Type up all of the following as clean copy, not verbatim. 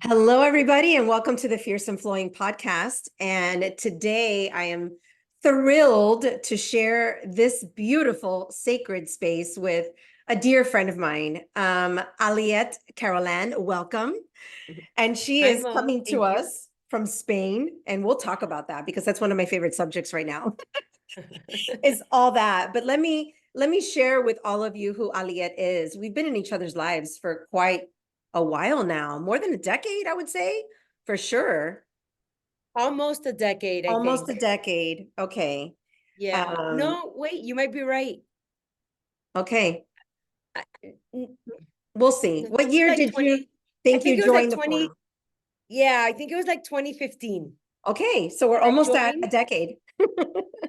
Hello, everybody, and welcome to the Fierce and Flowing podcast. And today I am thrilled to share this beautiful sacred space with a dear friend of mine, Aliette Carolan. Welcome. And she Hi, is Mo. coming to Thank you. us from Spain, and we'll talk about that because that's one of my favorite subjects right now. Is all that. But let me share with all of you who Aliette is. We've been in each other's lives for quite a while now, more than a decade, I would say, for sure. Almost a decade, I Almost a think. decade. Okay. Yeah. Um, No, wait, you might be right. okay. I, n- We'll see. I What think it was year like did you 20, I think think you it was like joined the 20, forum? yeah, I think it was like 2015. Okay, so we're I almost at a joined decade.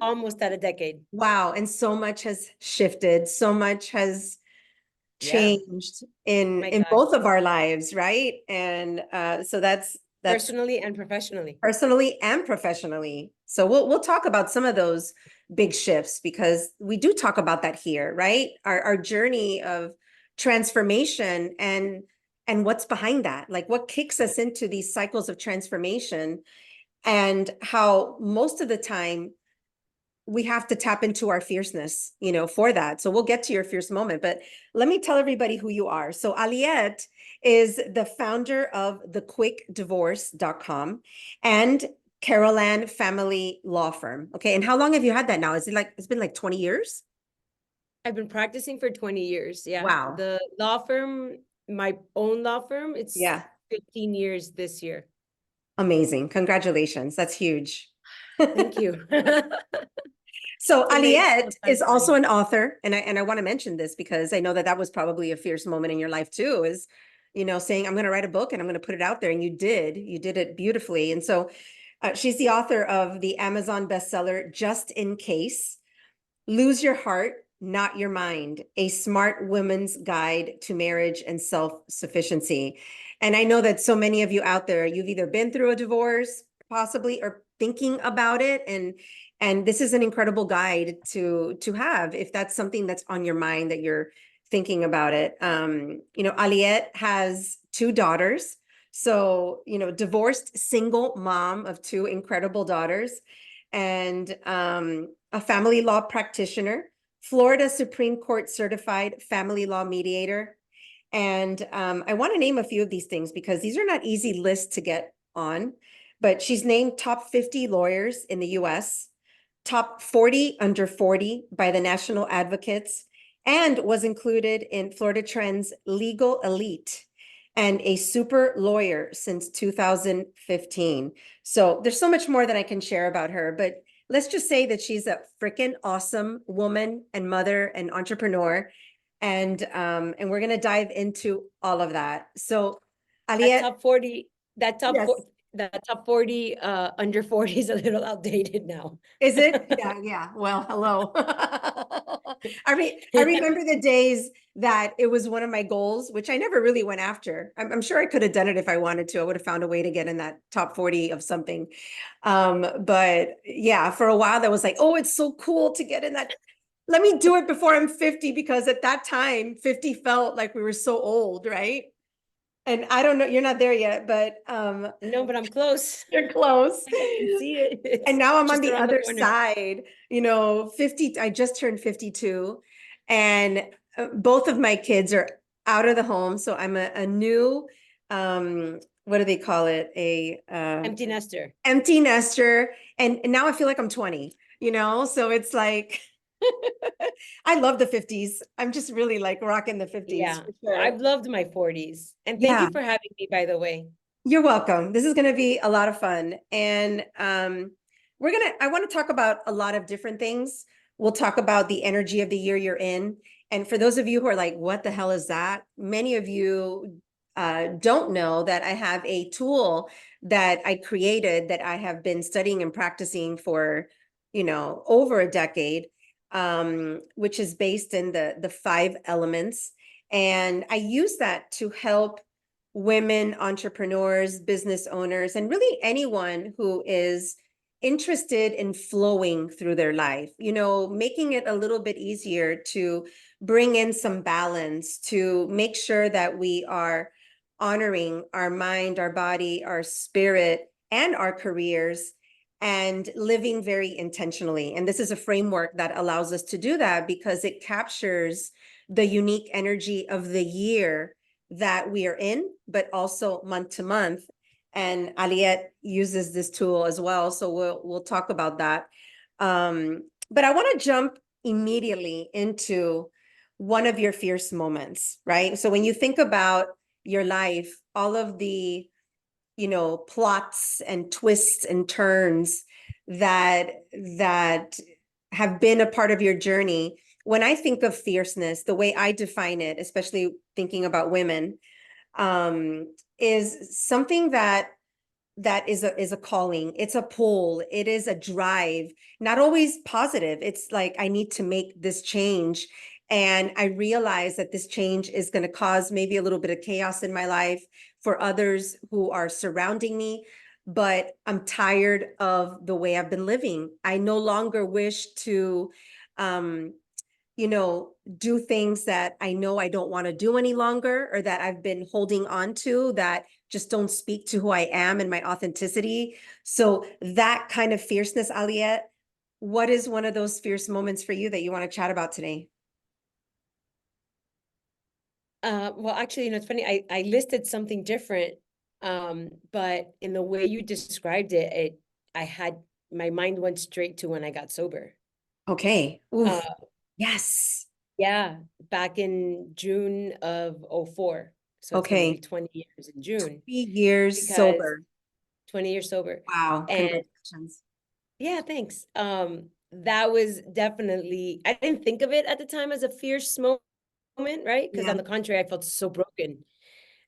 almost at a decade. Wow, and so much has shifted, so much has Yeah. changed in My in God. both of our lives, right? And so that's Personally and professionally. personally and professionally. So we'll talk about some of those big shifts because we do talk about that here, right? Our journey of transformation and what's behind that, like what kicks us into these cycles of transformation, and how most of the time we have to tap into our fierceness, for that. So we'll get to your fierce moment, but let me tell everybody who you are. So Aliette is the founder of thequickdivorce.com and Carolan Family Law Firm. Okay. And how long have you had that now? It's been like 20 years? I've been practicing for 20 years. Yeah. Wow. The law firm, my own law firm, it's Yeah. 15 years this year. Amazing. Congratulations. That's huge. Thank you. So It's amazing how Aliette time is also flies. an author, and I want to mention this because I know that was probably a fierce moment in your life too. Is saying I'm going to write a book and I'm going to put it out there, and you did it beautifully. And so she's the author of the Amazon bestseller "Just in Case: Lose Your Heart, Not Your Mind: A Smart Woman's Guide to Marriage and Self-Sufficiency." And I know that so many of you out there, you've either been through a divorce, possibly, or thinking about it, and this is an incredible guide to have if that's something that's on your mind, that you're thinking about it. Aliette has two daughters. So, divorced single mom of two incredible daughters, and a family law practitioner, Florida Supreme Court certified family law mediator. And I want to name a few of these things because these are not easy lists to get on, but she's named top 50 lawyers in the US, top 40 under 40 by the National Advocates, and was included in Florida Trend's Legal Elite, and a super lawyer since 2015. So there's so much more that I can share about her, but let's just say that she's a freaking awesome woman and mother and entrepreneur. And we're gonna dive into all of that. So That Aliette, top 40, that top yes. 40, that top 40 under 40 is a little outdated now. Is it? Yeah, yeah. Well, hello. I remember the days that it was one of my goals, which I never really went after. I'm sure I could have done it if I wanted to. I would have found a way to get in that top 40 of something. But yeah, for a while that was like, oh, it's so cool to get in that. Let me do it before I'm 50, because at that time, 50 felt like we were so old, right? And I don't know, you're not there yet, but No, but I'm close. you're close. I can see it. And It's now I'm on just the around the other corner. side, 50, I just turned 52, and both of my kids are out of the home. So I'm a new, what do they call it? Empty nester. Empty nester. And now I feel like I'm 20, so it's like, I love the 50s. I'm just really like rocking the 50s Yeah. for Well, sure. I've loved my 40s. And thank Yeah. you for having me, by the way. You're welcome. This is going to be a lot of fun. And I want to talk about a lot of different things. We'll talk about the energy of the year you're in. And for those of you who are like, what the hell is that? Many of you don't know that I have a tool that I created that I have been studying and practicing for, over a decade, which is based in the five elements. And I use that to help women entrepreneurs, business owners, and really anyone who is interested in flowing through their life, making it a little bit easier to bring in some balance, to make sure that we are honoring our mind, our body, our spirit, and our careers, and living very intentionally. And this is a framework that allows us to do that because it captures the unique energy of the year that we are in, but also month to month. And Aliette uses this tool as well. So we'll talk about that. But I want to jump immediately into one of your fierce moments, right? So when you think about your life, all of the, plots and twists and turns that have been a part of your journey. When I think of fierceness, the way I define it, especially thinking about women, is something that is a calling. It's a pull. It is a drive, not always positive. It's like, I need to make this change. And I realize that this change is going to cause maybe a little bit of chaos in my life for others who are surrounding me. But I'm tired of the way I've been living. I no longer wish to, um, do things that I know I don't want to do any longer, or that I've been holding on to that just don't speak to who I am and my authenticity. So that kind of fierceness, Aliette, what is one of those fierce moments for you that you want to chat about today? Well, actually, it's funny. I listed something different, but in the way you described it, I had my mind went straight to when I got sober. Okay. Oof. Uh, Yes. yeah, back in June of '04. So it's going to be Okay. 20 years in June 3 years because sober. 20 years sober. Wow. And Congratulations. yeah, thanks. That was definitely, I didn't think of it at the time as a fierce moment, right? Because Yeah. on the contrary, I felt so broken.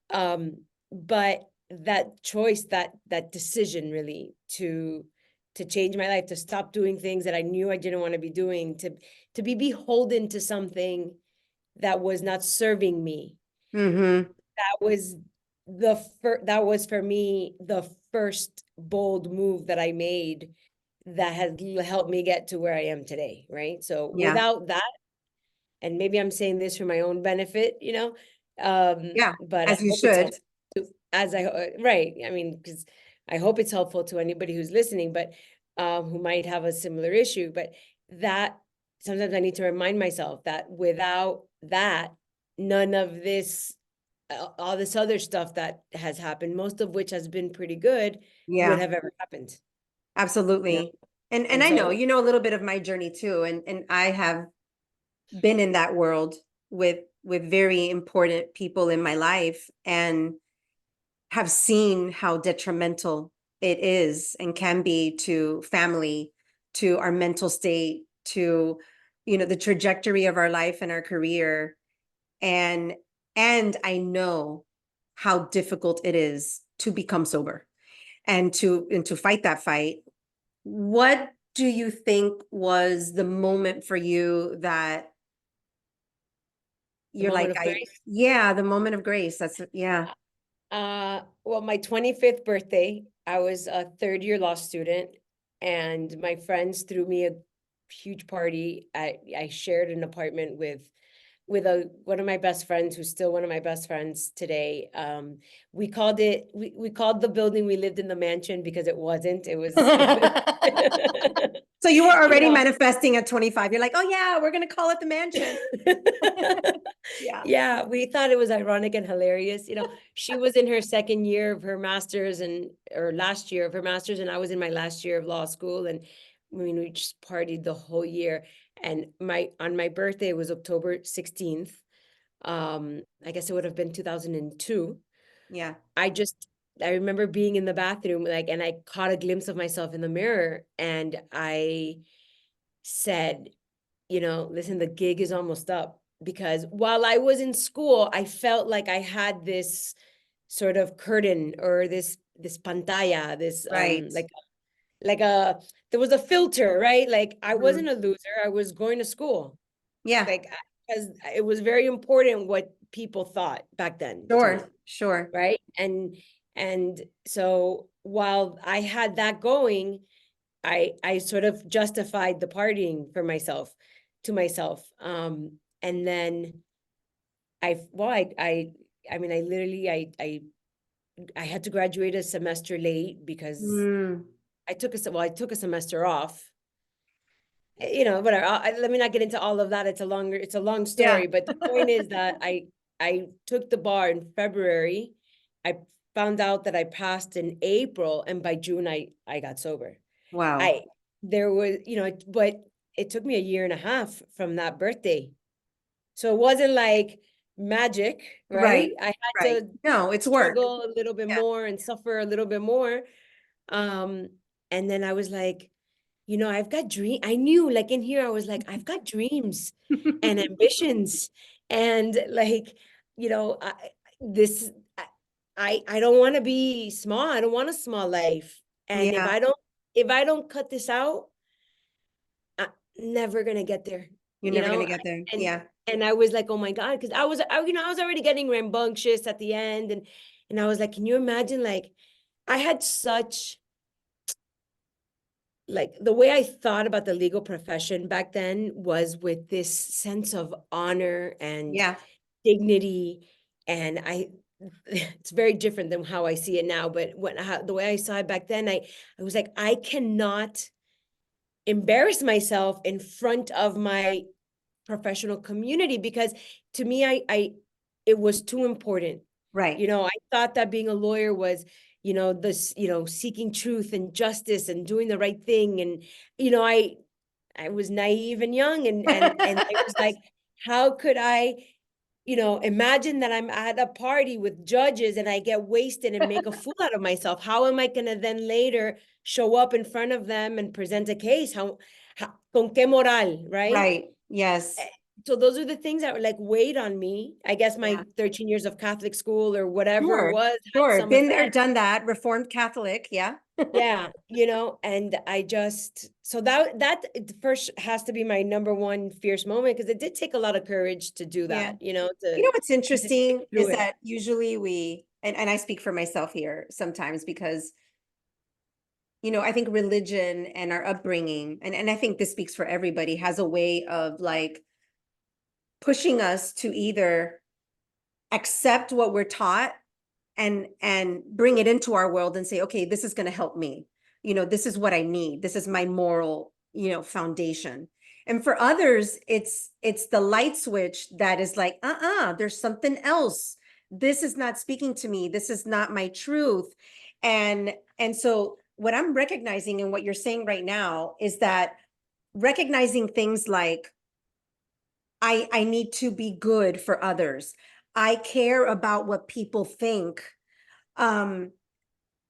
But that choice, that decision really to change my life, to stop doing things that I knew I didn't want to be doing, to be beholden to something that was not serving me. Mm-hmm. That was that was for me the first bold move that I made that has helped me get to where I am today, right? So Yeah. without that, and maybe I'm saying this for my own benefit, Yeah. but I As you hope it's should. helpful to, as I, right. I mean, because I hope it's helpful to anybody who's listening, but who might have a similar issue. But that sometimes I need to remind myself that without that, none of this, all this other stuff that has happened, most of which has been pretty good, would Yeah. have ever happened. You know, Absolutely. And and I know, so a little bit of my journey too. And I have been in that world with very important people in my life, and have seen how detrimental it is and can be to family, to our mental state, to, the trajectory of our life and our career. And I know how difficult it is to become sober and to fight that fight. What do you think was the moment for you that the you're moment like, of grace. yeah, the moment of grace. Yeah. Well, my 25th birthday, I was a third year law student, and my friends threw me a huge party. I shared an apartment with one of my best friends, who's still one of my best friends today. We called the building we lived in the mansion, because it wasn't. It was So you were you already know. manifesting at 25. You're like, oh yeah, we're gonna call it the mansion. Yeah. Yeah, we thought it was ironic and hilarious. She was in her second year of her master's, or last year of her master's, and I was in my last year of law school. And I mean, we just partied the whole year. And on my birthday, it was October 16th. I guess it would have been 2002. Yeah. I remember being in the bathroom, and I caught a glimpse of myself in the mirror, and I said, listen, the gig is almost up. Because while I was in school, I felt like I had this sort of curtain, or this pantalla, this Right. like a there was a filter, right? Like, I Mhm. wasn't a loser. I was going to school. Yeah. Like, because it was very important what people thought back then to me, Sure. Sure. right? And so while I had that going, I sort of justified the partying for myself, to myself. And then I I mean, I literally, I had to graduate a semester late because Mm, I took I took a semester off. You know, whatever. Let me not get into all of that. It's a long yeah. story. But the point is that I took the bar in February. I found out that I passed in April, and by June I got sober. Wow. I there was, but it took me a year and a half from that birthday. So it wasn't like magic, right? Right. I had Right. to No, it's work. struggle a little bit Yeah. more and suffer a little bit more. Um, and then I was like, I've got I knew, like, in here, I was like, I've got dreams and ambitions, and like, I this I don't want to be small. I don't want a small life. And Yeah. if I don't cut this out, I'm never gonna get there, You're never gonna get there. and Yeah. I was like, oh my God, because I was already getting rambunctious at the end, and I was like, can you imagine, like, I had such, like, the way I thought about the legal profession back then was with this sense of honor and Yeah. dignity. And it's very different than how I see it now. But the way I saw it back then, I was like, I cannot embarrass myself in front of my professional community, because to me, it was too important. Right. I thought that being a lawyer was, this, seeking truth and justice and doing the right thing. And, I was naive and young, and it was like, how could I, imagine that I'm at a party with judges and I get wasted and make a fool out of myself. How am I going to then later show up in front of them and present a case? How con qué moral, right? Right. Yes. So those are the things that were like weighed on me. I guess Yeah. my 13 years of Catholic school or whatever it Sure. was had Sure. some Been there, effect. done that. Reformed Catholic. Yeah. Yeah, and I just, so that first has to be my number one fierce moment, because it did take a lot of courage to do Yeah. that, You know what's to stick interesting through is it. that usually and I speak for myself here sometimes because, I think religion and our upbringing, and I think this speaks for everybody, has a way of like pushing us to either accept what we're taught and bring it into our world and say, okay, this is going to help me. This is what I need. This is my moral, foundation. And for others, it's the light switch that is like, there's something else. This is not speaking to me. This is not my truth. And so what I'm recognizing and what you're saying right now is that recognizing things like I need to be good for others. I care about what people think. Um,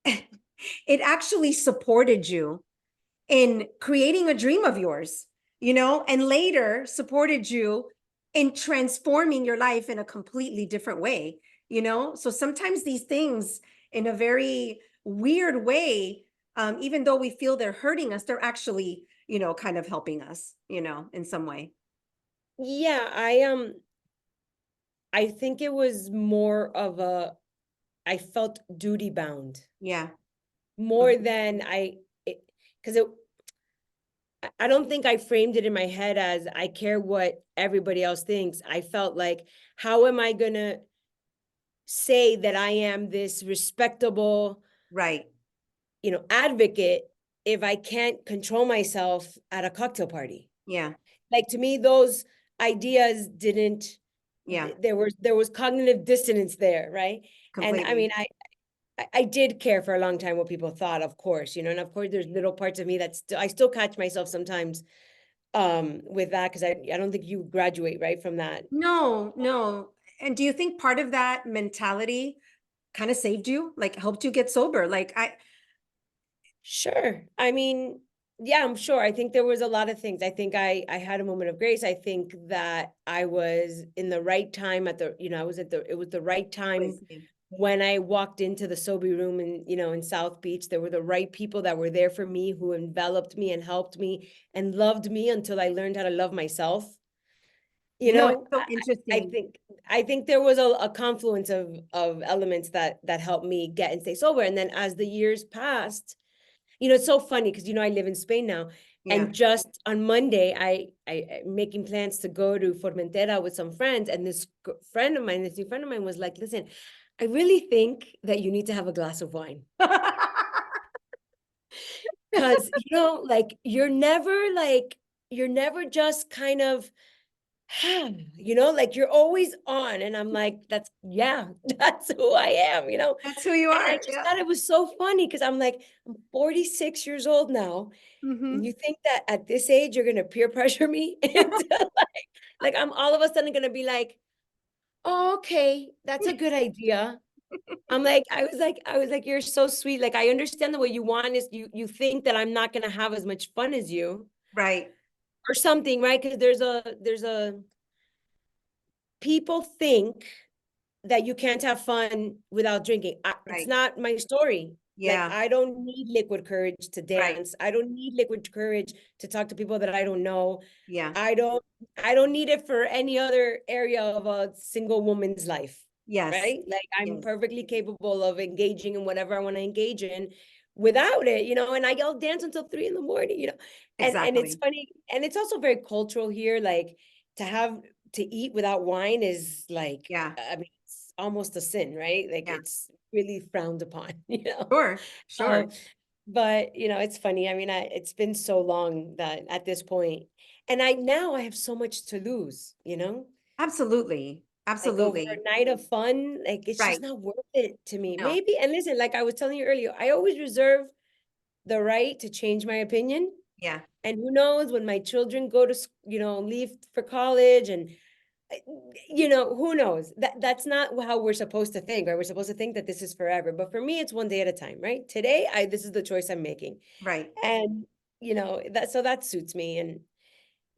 it actually supported you in creating a dream of yours, and later supported you in transforming your life in a completely different way, So sometimes these things, in a very weird way, even though we feel they're hurting us, they're actually, kind of helping us, in some way. Yeah, I think it was more of I felt duty bound Yeah. more Mhm. than because I don't think I framed it in my head as I care what everybody else thinks. I felt like, how am I gonna say that I am this respectable, Right. advocate, if I can't control myself at a cocktail party? Yeah. Like, to me, those ideas didn't, Yeah. there was cognitive dissonance there, right? And I Completely. mean, I did care for a long time what people thought, of course, and of course there's little parts of me that I still catch myself sometimes with that, because I don't think you graduate right from that. No, no. And do you think part of that mentality kind of saved you, like helped you get sober? Like Sure. I mean, yeah, I'm sure. I think there was a lot of things. I think I had a moment of grace. I think that I was in the right time I was it was the right time listening. when I walked into the sober room in South Beach. There were the right people that were there for me, who enveloped me and helped me and loved me until I learned how to love myself. It's so I interesting. think there was a confluence of elements that helped me get and stay sober. And then as the years passed, it's so funny because, I live in Spain now, Yeah. And just on Monday, I'm making plans to go to Formentera with some friends. And this friend of mine, this new friend of mine was like, listen, I really think that you need to have a glass of wine. Because, like, you're never just kind of, like you're always on. And I'm like, that's who I am, That's who you And I are. just Yeah. thought it was so funny because I'm like, I'm 46 years old now. Mm-hmm. And you think that at this age, you're going to peer pressure me into like I'm all of a sudden going to be like, oh, okay, that's a good idea. I was like, you're so sweet. Like, I understand that what you want is you think that I'm not going to have as much fun as you Right. or something, right? Because there's a people think that you can't have fun without drinking. It's Right. not my story. Like, Yeah. I don't need liquid courage to Right. dance. I don't need liquid courage to talk to people that I don't know. Yeah. I don't I don't need it for any other area of a single woman's life, Yes. right? Like, I'm Yes. perfectly capable of engaging in whatever I want to engage in without it, and I'll dance until 3 in the morning. And it's Exactly. funny, and it's also very cultural here. Like, to have to eat without wine is like, Yeah. I mean, it's almost a sin, right? Like, Yeah. it's really frowned upon. Sure. Sure. Um, but it's funny. I mean, it's been so long that at this point, and now I have so much to lose. Absolutely. Like, over Absolutely. a night of fun, like, it's just Right. not worth it to me. No. Maybe, and listen, like I was telling you earlier, I always reserve the right to change my opinion. Yeah. And who knows, when my children go to, leave for college, and who knows? That's not how we're supposed to think, right? We're supposed to think that this is forever. But for me, it's one day at a time, right? Today, this is the choice I'm making. Right. And that suits me. And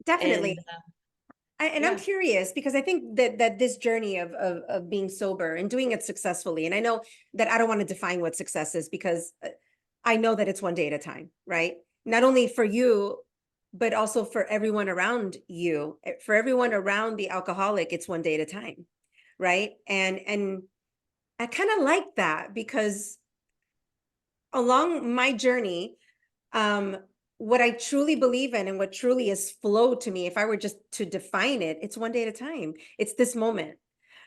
Definitely. And I'm yeah. curious because I think that this journey of being sober and doing it successfully, and I know that I don't want to define what success is because I know that it's one day at a time, right? Not only for you, but also for everyone around you, for everyone around the alcoholic, it's one day at a time, right? And I kind of like that because along my journey, um, what I truly believe in and what truly has flowed to me, if I were just to define it, it's one day at a time. It's this moment.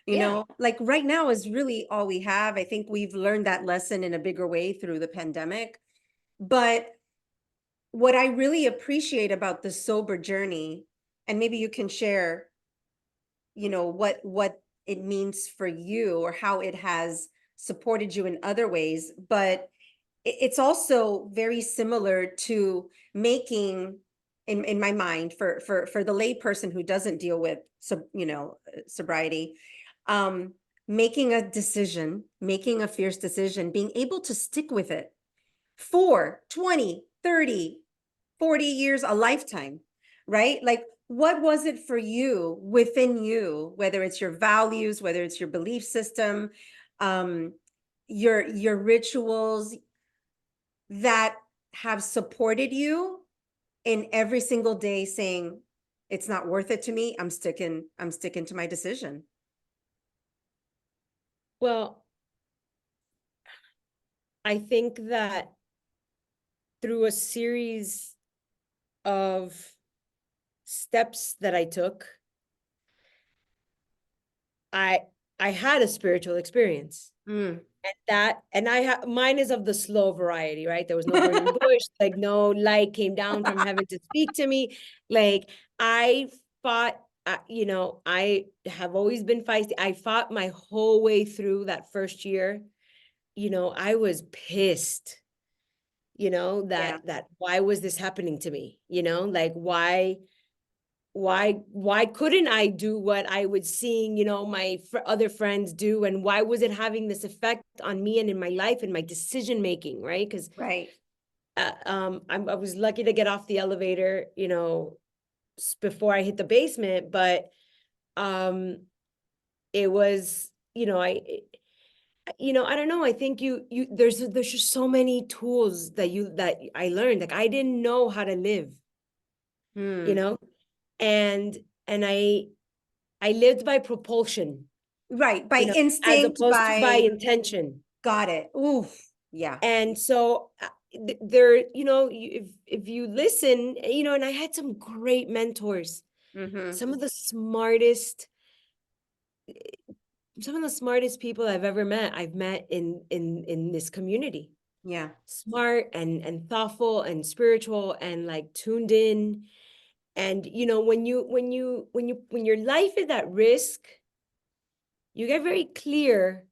Yeah. Like right now is really all we have. I think we've learned that lesson in a bigger way through the pandemic. But what I really appreciate about the sober journey, and maybe you can share, what it means for you or how it has supported you in other ways, but it's also very similar to making in my mind for the lay person who doesn't deal with sobriety, um making a decision, making a fierce decision, being able to stick with it for 20, 30, 40 years, a lifetime, right? Like, what was it for you within you, whether it's your values, whether it's your belief system, um your rituals that have supported you in every single day saying it's not worth it to me, I'm sticking to my decision. Well, I think that through a series of steps that I took, I I had a spiritual experience. Mm. And mine is of the slow variety, right? There was no burning bush, like no light came down from heaven to speak to me. Like, I fought, I have always been feisty. I fought my whole way through that first year. I was pissed, Yeah. that why was this happening to me? Like, why couldn't I do what I was seeing, my other friends do? And why was it having this effect on me and in my life and my decision making, right? Because Right. I was lucky to get off the elevator, before I hit the basement, but um it was, I don't know. I think there's just so many tools that I learned. Like, I didn't know how to live, you Mm. know, and and I lived by propulsion, Right, by as instinct, opposed to by by intention. got it. Oof. Yeah. And so, there, you know, if you listen, you know, and I had some great mentors, Mm-hmm. some of the smartest, some of the smartest people I've ever met, I've met in this community. Yeah. Smart and thoughtful and spiritual and like tuned in. And you know, when your life is at risk, you get very clear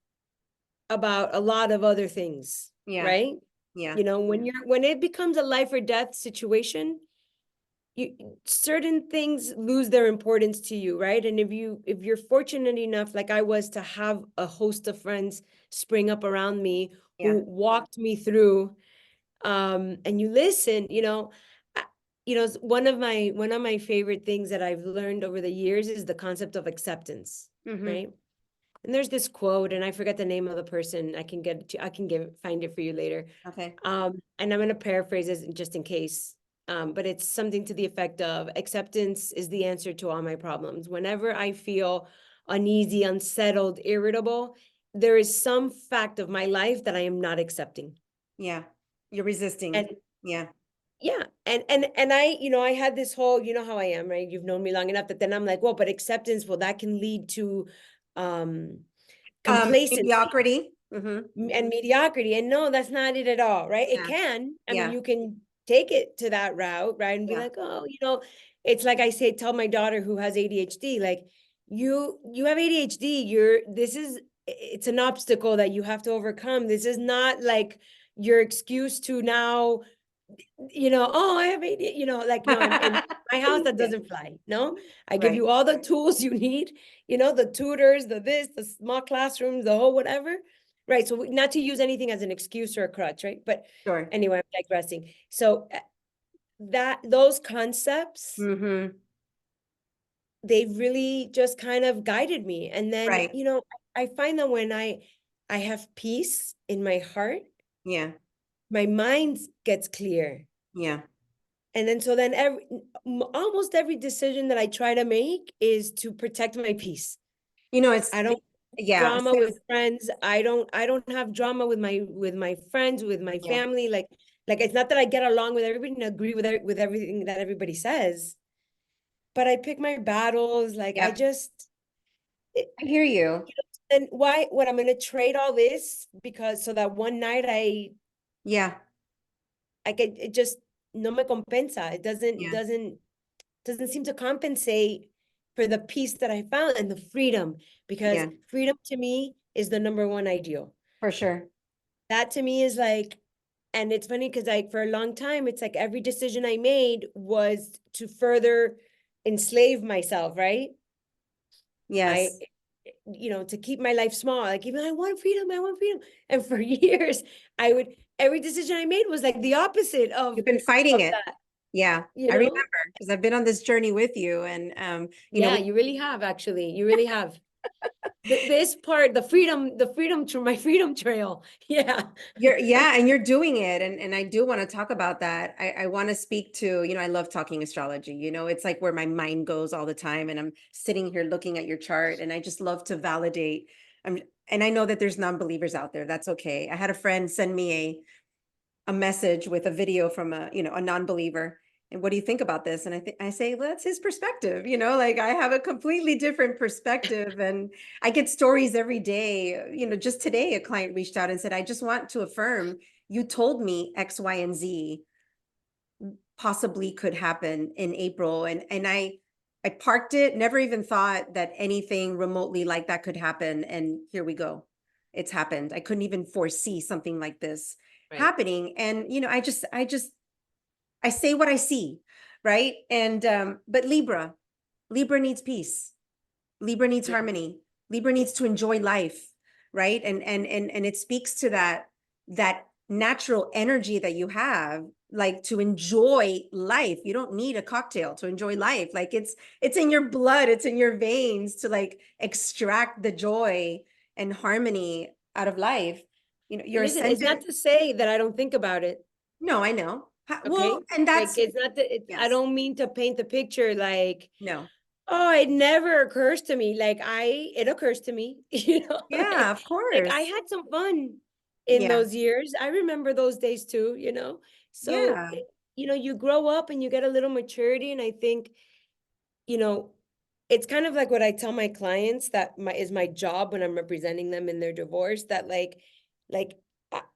about a lot of other things, Yeah. right? Yeah. You know, when it becomes a life or death situation, you certain things lose their importance to you, right? And if you're fortunate enough, like I was, to have a host of friends spring up around me Yeah. who walked me through, and you listen, you know, you know, one of my favorite things that I've learned over the years is the concept of acceptance, Mm-hmm. right? And there's this quote, and I forget the name of the person. I can get it I can find it for you later. Okay. And I'm going to paraphrase this just in case. But it's something to the effect of, acceptance is the answer to all my problems. Whenever I feel uneasy, unsettled, irritable, there is some fact of my life that I am not accepting. Yeah. You're resisting. And Yeah. yeah, and I, you know, I had this whole, you know how I am, right? You've known me long enough that then I'm like, well, but acceptance, well, that can lead to complacency Mediocrity. Mm-hmm. and mediocrity. And no, that's not it at all, right? It Yeah. can. I mean, Yeah. you can take it to that route, right? And be Yeah. like, oh, you know, it's like I say, tell my daughter who has ADHD, like, you have ADHD, it's an obstacle that you have to overcome. This is not like your excuse to now, you know, oh, I have ADHD, you know, like, no, in my house, that Yeah. doesn't fly. No, I give Right. you all the tools you need, you know, the tutors, the small classrooms, the whole whatever. Right. So not to use anything as an excuse or a crutch, right? But Sure. anyway, I'm digressing. So that those concepts, Mm-hmm. they really just kind of guided me. And then, Right. you know, I find that when I have peace in my heart, Yeah. my mind gets clear. Yeah. And then so then almost every decision that I try to make is to protect my peace. You know, it's I don't yeah. drama with friends. I don't have drama with my friends, with my Yeah. family. Like it's not that I get along with everybody and agree with everything that everybody says, but I pick my battles. Like I Yep. just it, I hear you. and why what I'm gonna trade all this because so that one night Yeah. I get it just no me compensa. It Yeah. doesn't seem to compensate for the peace that I found and the freedom, because Yeah. freedom to me is the number one ideal. For sure. That to me is like, and it's funny because like for a long time, it's like every decision I made was to further enslave myself, right? I, Yes. you know, to keep my life small, like even I want freedom, I want freedom. And for years, I would, every decision I made was like the opposite You've been fighting of it. that, Yeah. you I know? remember because I've been on this journey with you and you know, Yeah, you really have actually. You really have. This part, my freedom trail. Yeah. and you're doing it. And I do want to talk about that. I want to speak to, you know, I love talking astrology. You know, it's like where my mind goes all the time. And I'm sitting here looking at your chart and I just love to validate. And I know that there's non-believers out there. That's okay. I had a friend send me a message with a video from a, you know, a non-believer. And what do you think about this? And I say, well, that's his perspective. You know, like I have a completely different perspective and I get stories every day. You know, just today, a client reached out and said, I just want to affirm you told me X, Y, and Z possibly could happen in April. And I parked it, never even thought that anything remotely like that could happen. And here we go. It's happened. I couldn't even foresee something like this Right. happening. And, you know, I say what I see, right? And, but Libra needs peace. Libra needs Mhm. harmony. Libra needs to enjoy life, right? And it speaks to that natural energy that you have, like to enjoy life. You don't need a cocktail to enjoy life. Like it's in your blood, it's in your veins to like extract the joy and harmony out of life. You know, your Listen, it's not ascendant. to say that I don't think about it. No, I know. Well, Okay. and Like that's it's not that I yes. don't mean to paint the picture like, No. oh, it never occurs to me. Like it occurs to me, you know, Yeah, of like I course. had some fun. in Yeah. those years. I remember those days too, So, Yeah. you grow up and you get a little maturity. And I think, you know, it's kind of like what I tell my clients that is my job when I'm representing them in their divorce, that like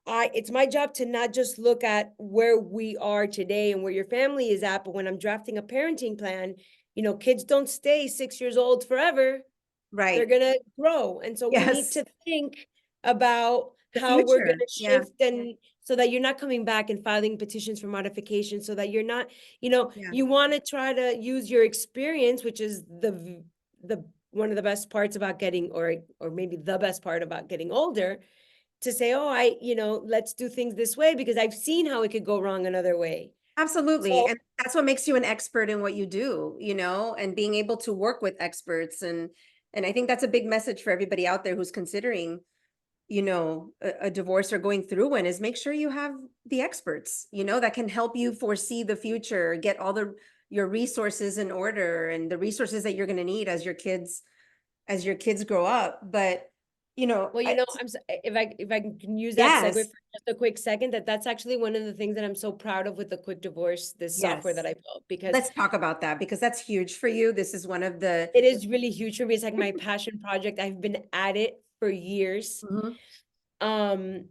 it's my job to not just look at where we are today and where your family is at, but when I'm drafting a parenting plan, kids don't stay 6 years old forever. They're Right. gonna grow. And so we need Yes. to think about The how we're gonna future. Yeah. shift, and so that you're not coming back and filing petitions for modification, so that you're not, Yeah. you want to try to use your experience, which is the one of the best parts about getting, or maybe the best part about getting older, to say, oh, let's do things this way because I've seen how it could go wrong another way. Absolutely. So And that's what makes you an expert in what you do, and being able to work with experts. And I think that's a big message for everybody out there who's considering, a divorce or going through one, is make sure you have the experts, that can help you foresee the future, get all your resources in order, and the resources that you're going to need as your kids grow up. But, well, if I can use that segue for yes, just a quick second, that's actually one of the things that I'm so proud of with the Quick Divorce, this software that yes. I built, because Let's talk about that because that's huge for you. This is one of the. it is really huge for me. It's like my passion project. I've been at it for years. Mhm.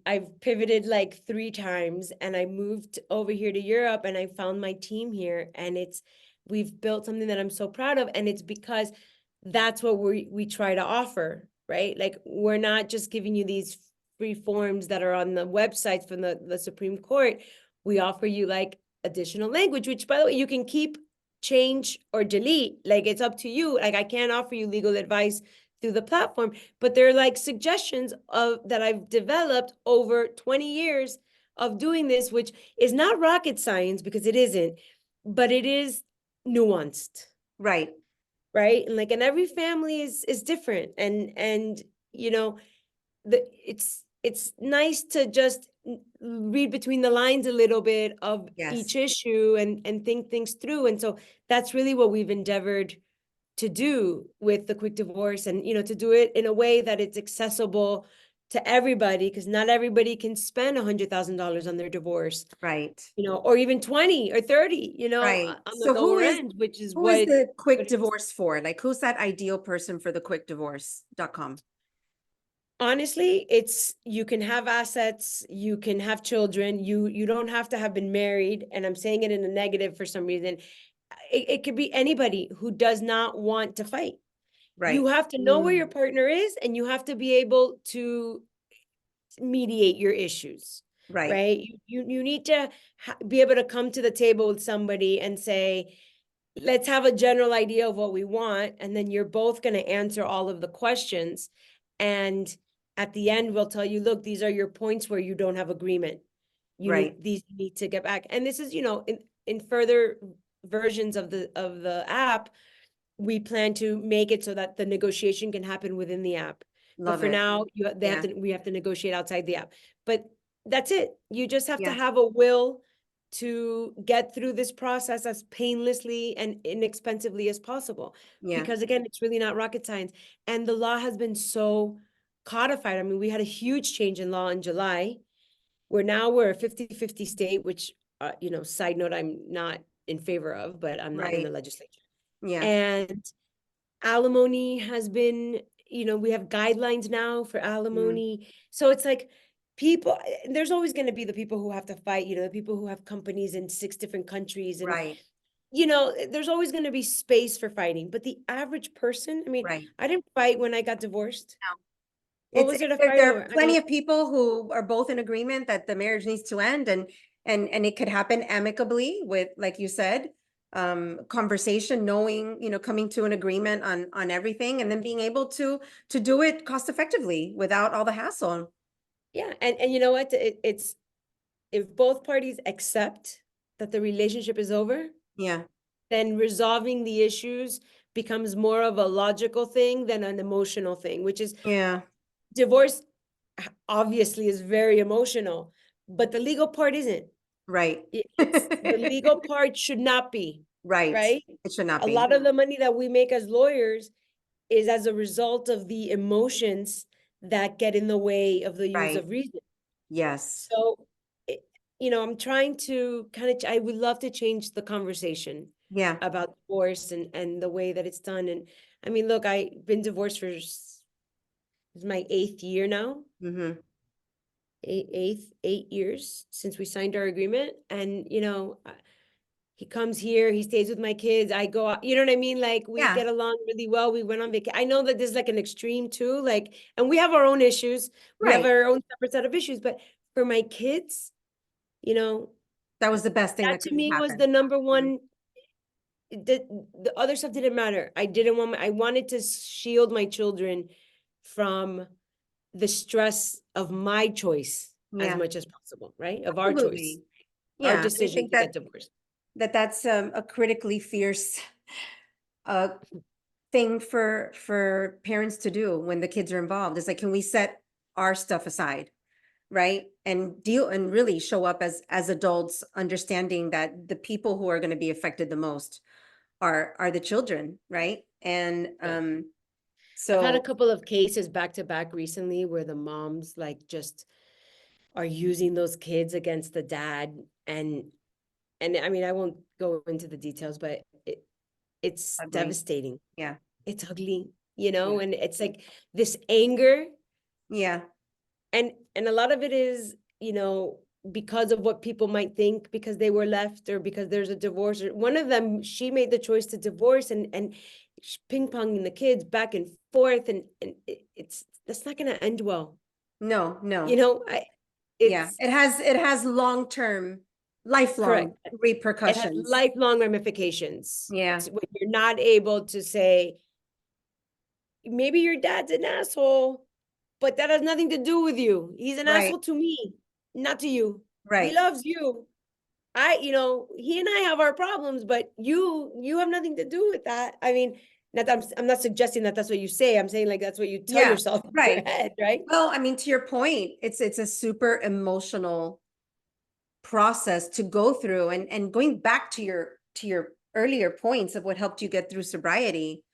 I've pivoted like 3 times, and I moved over here to Europe, and I found my team here, and we've built something that I'm so proud of. And it's because that's what we try to offer, right? Like, we're not just giving you these free forms that are on the websites from the Supreme Court. We offer you like additional language, which, by the way, you can keep, change, or delete. Like, it's up to you. Like, I can't offer you legal advice through the platform, but they're like suggestions that I've developed over 20 years of doing this, which is not rocket science because it isn't, but it is nuanced, Right. right? And every family is different, and you know it's nice to just read between the lines a little bit of each Yes. issue, and think things through. And so that's really what we've endeavored to do with the Quick Divorce, and to do it in a way that it's accessible to everybody, because not everybody can spend $100,000 on their divorce, Right. or even 20 or 30, Right. on the So who lower is end, which is who is what the quick it is. divorce for? Like, who's that ideal person for the quickdivorce.com? Honestly, you can have assets, you can have children, you don't have to have been married, and I'm saying it in a negative for some reason. It could be anybody who does not want to fight. You Right. have to know where your Mm. partner is, and you have to be able to mediate your issues, Right. right? You need to be able to come to the table with somebody and say, let's have a general idea of what we want, and then you're both going to answer all of the questions. And at the end, we'll tell you, look, these are your points where you don't have agreement. Right. You need to get back. And this is, in further versions of the app, we plan to make it so that the negotiation can happen within the app. But Love for it. now, Yeah. we have to negotiate outside the app. But that's it. You just have to Yeah. have a will to get through this process as painlessly and inexpensively as possible. Yeah. Because again, it's really not rocket science. And the law has been so codified. I mean, we had a huge change in law in July, where now we're a 50-50 state, which, side note, I'm not in favor of, but I'm not in the Right. legislature. Yeah. And alimony has been, we have guidelines now for Mm. alimony. So it's like, people, there's always going to be the people who have to fight, the people who have companies in 6 different countries. And, Right. there's always going to be space for fighting. But the average person, I mean, Right. I didn't fight when I got divorced. No. What It's was there to there, fight there are over? I plenty mean, of people who are both in agreement that the marriage needs to end, and it could happen amicably with, like you said, conversation, knowing, coming to an agreement on everything, and then being able to do it cost effectively without all the hassle. yeah. And you know what? It's, if both parties accept that the relationship is over, Yeah. then resolving the issues becomes more of a logical thing than an emotional thing, which is, Yeah. divorce obviously is very emotional, but the legal part isn't. Right. It's the legal part should not be, Right. right? It should not A be. lot of the money that we make as lawyers is as a result of the emotions that get in the way of the use Right. of reason. Yes. So, it, I'm trying to I would love to change the conversation Yeah. about divorce and the way that it's done. And I mean, look, I've been divorced for this is my 8th year now. Mm-hmm. 8 years since we signed our agreement. And, he comes here, he stays with my kids. I go out, you know what I mean? Like we Yeah. get along really well. We went on vacation. I know that this is like an extreme too, like, and we have our own issues. We have Right. our own separate set of issues, but for my kids, you know, That was the best thing that that to could have me was happened. the number Mhm. one. The other stuff didn't matter. I wanted to shield my children from the stress of my choice as Yeah. much as possible, right? Of our choice, Absolutely. our Yeah. I decision think to get divorced. that's a critically fierce uh thing for parents to do when the kids are involved. It's like, can we set our stuff aside, right? And deal and really show up as adults, understanding that the people who are going to be affected the most are the children, right? And Yeah. I've had a so couple of cases back to back recently where the moms like just are using those kids against the dad. And I mean, I won't go into the details, but it's ugly. devastating. Yeah. It's ugly, Yeah. and it's like this anger. Yeah. And a lot of it is, because of what people might think, because they were left or because there's a divorce. Or one of them, she made the choice to divorce, and ping ponging the kids back and forth, and it's that's not going to end well. No, You no. know, Yeah. it's It has long-term, lifelong correct. It has repercussions. lifelong ramifications. Yeah. When you're not able to say, maybe your dad's an asshole, but that has nothing to do with you. He's an Right. asshole to me, not to you. He Right. loves you. He and I have our problems, but you have nothing to do with that. I mean, not that I'm not suggesting that that's what you say. I'm saying like that's what you tell Yeah. yourself in your Right. head, right? Well, I mean, to your point, it's a super emotional process to go through, and going back to your earlier points of what helped you get through sobriety,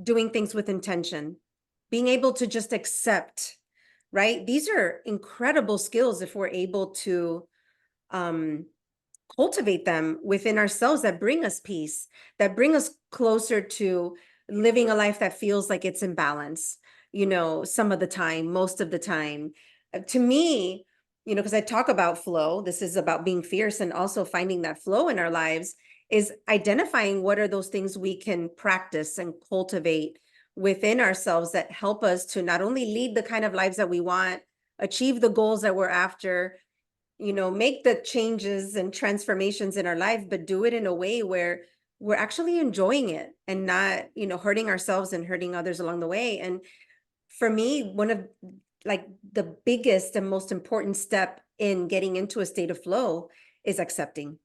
doing things with intention, being able to just accept, right? These are incredible skills if we're able to um cultivate them within ourselves, that bring us peace, that bring us closer to living a life that feels like it's in balance, some of the time, most of the time. To me, because I talk about flow, this is about being fierce and also finding that flow in our lives, is identifying what are those things we can practice and cultivate within ourselves that help us to not only lead the kind of lives that we want, achieve the goals that we're after, make the changes and transformations in our life, but do it in a way where we're actually enjoying it and not, hurting ourselves and hurting others along the way. And for me, one of like the biggest and most important step in getting into a state of flow is accepting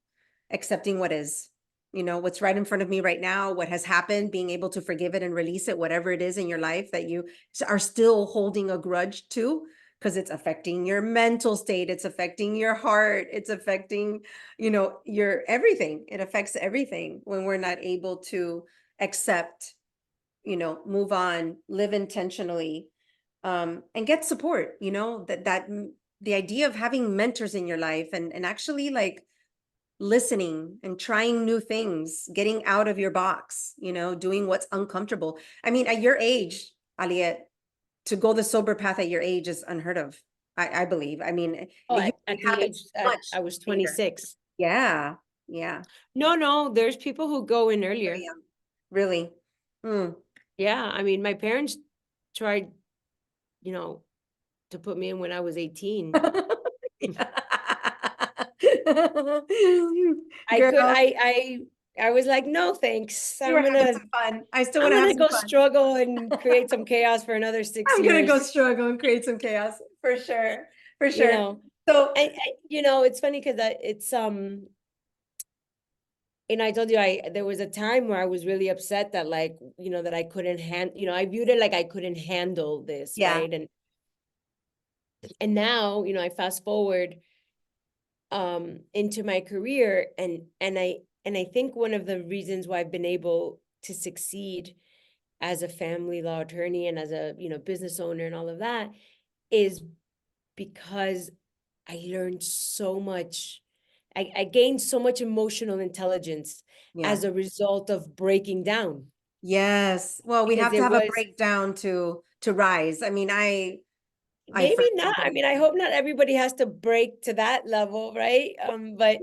what is, what's right in front of me right now, what has happened, being able to forgive it and release it, whatever it is in your life that you are still holding a grudge to, because it's affecting your mental state, it's affecting your heart, it's affecting, your everything. It affects everything when we're not able to accept, move on, live intentionally, and get support, the idea of having mentors in your life, and actually like listening and trying new things, getting out of your box, doing what's uncomfortable. I mean, at your age, Aliette, to go the sober path at your age is unheard of. I believe. I mean, it Oh, usually at the happens age much I was later. 26. Yeah. Yeah. No, there's people who go in Very earlier. young. Really. Hmm. Yeah, I mean, my parents tried, you know, to put me in when I was 18. I could Girl, I was like, "No, thanks. you were having some fun. I still want I'm to have gonna some go fun. struggle and create some chaos for another 6 I'm gonna go years." struggle and create some chaos for sure. For You sure. know, So it's funny because it's and I told you there was a time where I was really upset that like, that I couldn't I viewed it like I couldn't handle this, yeah, right? And now, I fast forward into my career, and I think one of the reasons why I've been able to succeed as a family law attorney and as a business owner and all of that is because I learned so much. I gained so much emotional intelligence Yeah. as a result of breaking down, Yes. Well, we because have to it have a was breakdown to rise. I mean, I maybe firmly not. I believe mean, I that. hope not everybody has to break to that level, right?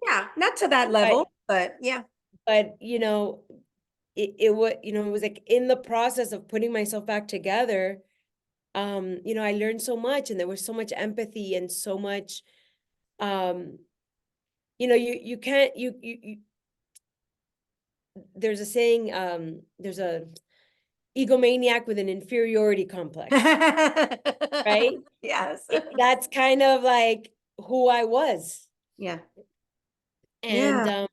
Yeah, not to that But level, but yeah. you know, it was, you know, it was like in the process of putting myself back together, you know, I learned so much, and there was so much empathy and so much, um, you know, you can't, there's a saying, there's a egomaniac with an inferiority complex, right? Yes. That's kind of like who I was. Yeah. And, Yeah.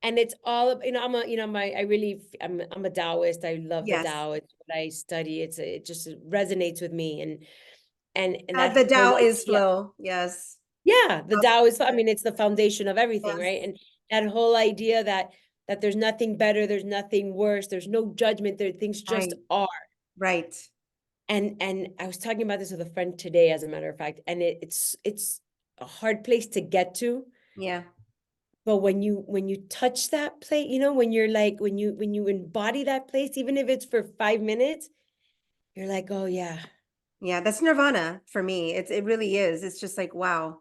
and it's all, you know, I'm a Taoist. I love the Yes. Tao. It's what I study. It just resonates with me. And The that whole Tao is idea. flow. Yes. Yeah, the Tao is, I mean, it's the foundation of everything, Yes. right? And that whole idea that there's nothing better, there's nothing worse, there's no judgment, there things just Right. are. Right. And I was talking about this with a friend today, as a matter of fact, and it's a hard place to get to. Yeah. But when you touch that place, you know, when you're like, when you embody that place, even if it's for 5 minutes, you're like, oh yeah. Yeah. That's nirvana for me. It really is. It's just like, wow,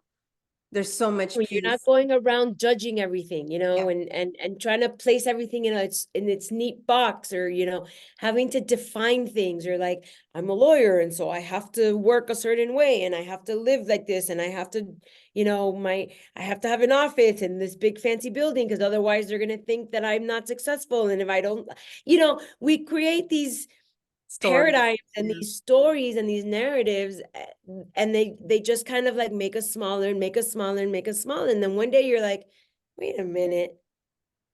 there's so much When you're not peace. going around judging everything, you know, Yeah. and trying to place everything in its neat box, or, you know, having to define things, or like, I'm a lawyer and so I have to work a certain way and I have to live like this and I have to, you know, I have to have an office in this big fancy building because otherwise they're gonna think that I'm not successful. And if I don't, you know, we create these Stories. paradigms and Yeah. these stories and these narratives, and they just kind of like make us smaller and make us smaller and make us smaller, and then one day you're like, wait a minute,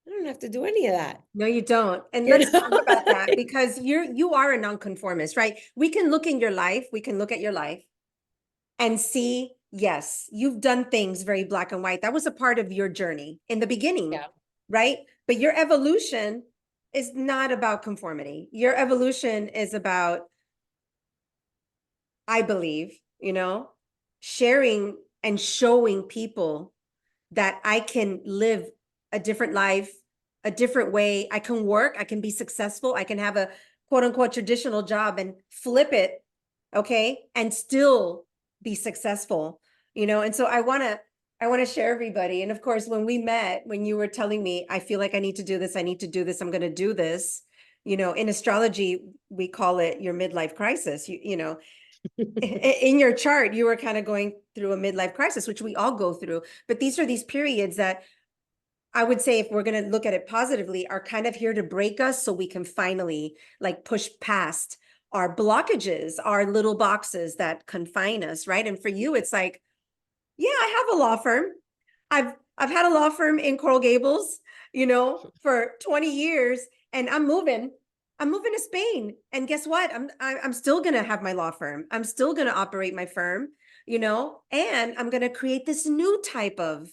I don't have to do any of that. No, you don't. And You let's know. talk about that because you are a nonconformist, right? We can look in your life, we can look at your life and see, yes, you've done things very black and white. That was a part of your journey in the beginning, Yeah. right? But your evolution is not about conformity. Your evolution is about, I believe, sharing and showing people that I can live a different life, a different way. I can work, I can be successful, I can have a quote unquote traditional job and flip it, okay, and still be successful, And so I want to share everybody. And of course, when we met, when you were telling me, I feel like I need to do this, I need to do this, I'm going to do this, in astrology, we call it your midlife crisis. In your chart, you were kind of going through a midlife crisis, which we all go through. But these are these periods that I would say, if we're going to look at it positively, are kind of here to break us so we can finally like push past our blockages, our little boxes that confine us, right? And for you, it's like, yeah, I have a law firm. I've had a law firm in Coral Gables, for 20 years, and I'm moving. I'm moving to Spain. And guess what? I'm still gonna have my law firm. I'm still gonna operate my firm, and I'm gonna create this new type of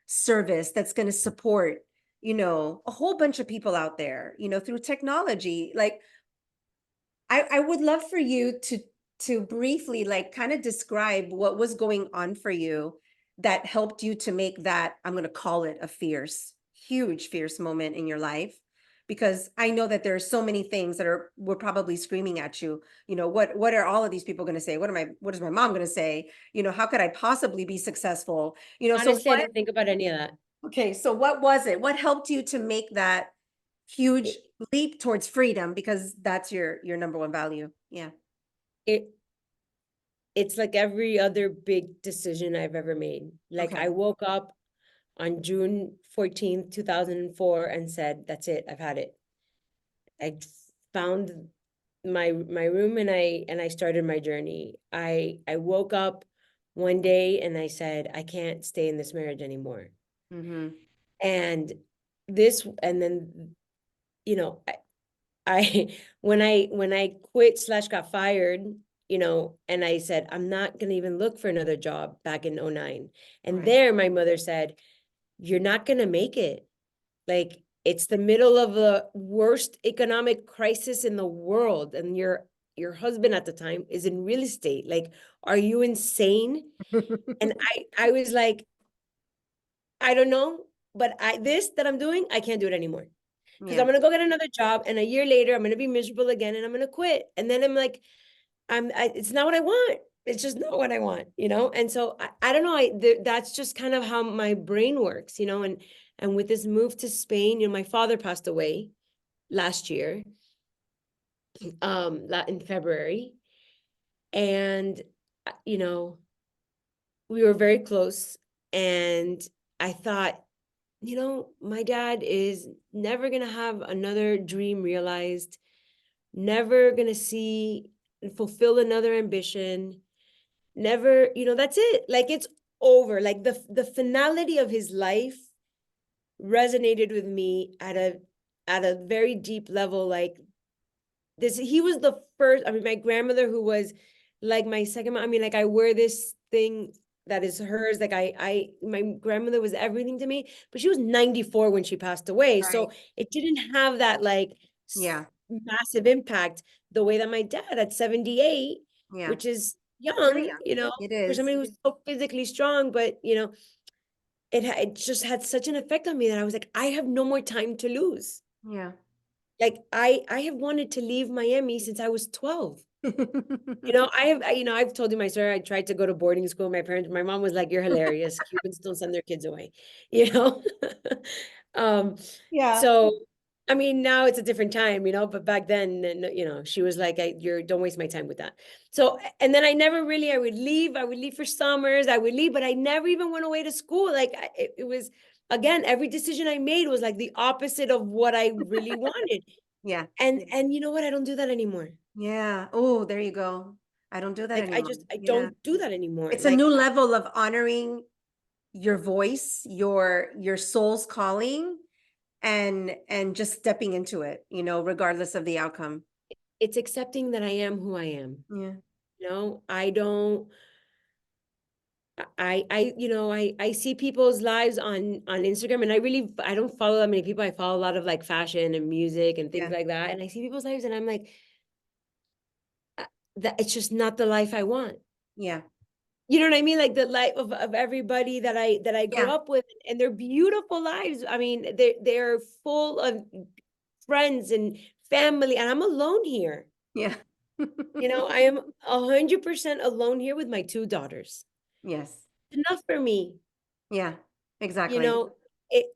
service that's gonna support, a whole bunch of people out there, through technology. Like I would love for you to briefly like kind of describe what was going on for you that helped you to make that, I'm going to call it a huge fierce moment in your life. Because I know that there are so many things that were probably screaming at you. What are all of these people going to say? What is my mom going to say? How could I possibly be successful? So Honestly, I didn't think about any of that. okay, so what was it? What helped you to make that huge It, leap towards freedom? Because that's your number one value. Yeah. it it's like every other big decision I've ever made. Like, Okay. I woke up on June 14th, 2004, and said, that's it, I've had it. I found my room, and I started my journey. I woke up one day and I said, I can't stay in this marriage anymore. Mm-hmm. And and then, you know, I when I quit slash got fired, and I said, I'm not gonna even look for another job back in '09. And Right. there my mother said, you're not gonna make it. Like, it's the middle of the worst economic crisis in the world, and your husband at the time is in real estate. Like, are you insane? And I was like, I don't know, but this that I'm doing, I can't do it anymore. Because I'm Yeah. gonna go get another job, and a year later, I'm gonna be miserable again, and I'm gonna quit. And then I'm like, it's not what I want. It's just not what I want, And so I don't know. That's just kind of how my brain works, And with this move to Spain, my father passed away last year, in February, and you know, we were very close, and I thought, my dad is never gonna have another dream realized, never gonna see and fulfill another ambition, never, that's it. Like, it's over. Like, the finality of his life resonated with me at a very deep level. Like, he was the first. I mean, my grandmother, who was like my second mom, I mean, like, I wear this thing that is hers. Like, my grandmother was everything to me, but she was 94 when she passed away. Right. So it didn't have that, like, Yeah. massive impact the way that my dad at 78, Yeah. which is Very young, young. It for is. somebody who's so physically strong, but it just had such an effect on me that I was like, I have no more time to lose. Yeah. Like, I have wanted to leave Miami since I was 12. I've told you my story. I tried to go to boarding school. My mom was like, "You're hilarious. Cubans don't send their kids away," you know. um, Yeah. so I mean, now it's a different time, but back then, she was like, don't waste my time with that. So, and then I would leave for summers, I would leave, but I never even went away to school. Like, it was, again, every decision I made was like the opposite of what I really wanted. Yeah. And you know what? I don't do that anymore. Yeah. Oh, there you go. I don't do that Like, anymore. I Yeah. don't do that anymore. It's a Like, new level of honoring your voice, your soul's calling, and just stepping into it, regardless of the outcome. it's accepting that I am who I am. Yeah. I don't, I see people's lives on Instagram, and I don't follow that many people. I follow a lot of, like, fashion and music and things Yeah. like that. And I see people's lives, and I'm like, that it's just not the life I want. Yeah. You know what I mean? Like, the life of everybody that I grew Yeah. up with, and they're beautiful lives. I mean, they're full of friends and family, and I'm alone here. Yeah. I am 100% alone here with my two daughters. Yes. Enough for me. Yeah. You Exactly. know,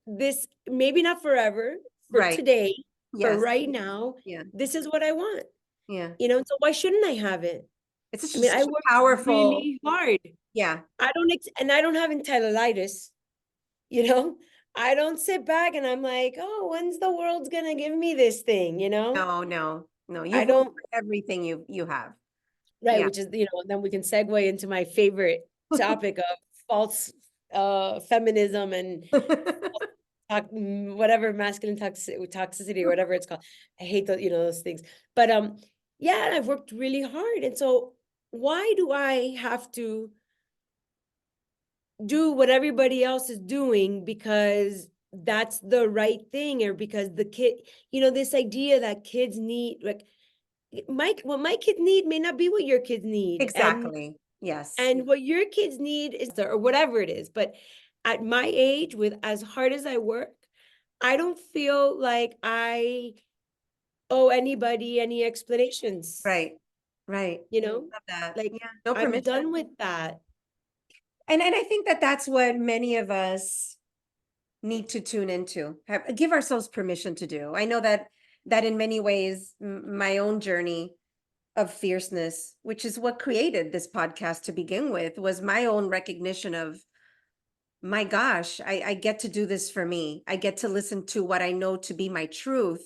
this maybe not forever, for Right. today, for Yes. right now, Yeah. this is what I want. Yeah. So why shouldn't I have it? It's I mean, just I such work a powerful, really hard. yeah. And I don't have entelolitis, you know? I don't sit back and I'm like, oh, when's the world's gonna give me this thing, No, no, no. I You've worked don't, for everything you have. right, Yeah. which is, then we can segue into my favorite topic of false feminism and whatever, masculine toxicity or whatever it's called. I hate those things. But yeah, I've worked really hard. And so why do I have to do what everybody else is doing because that's the right thing, or because the kid, this idea that kids need, like, what my kids need may not be what your kids need. Exactly. Yes. And what your kids need is, or whatever it is. But at my age, with as hard as I work, I don't feel like I owe anybody any explanations, Right. Right. you know? Love that. Like, Yeah. No I'm permission. done with that. And I think that that's what many of us need to tune into, give ourselves permission to do. I know that in many ways, my own journey of fierceness, which is what created this podcast to begin with, was my own recognition of, my gosh, I get to do this for me. I get to listen to what I know to be my truth,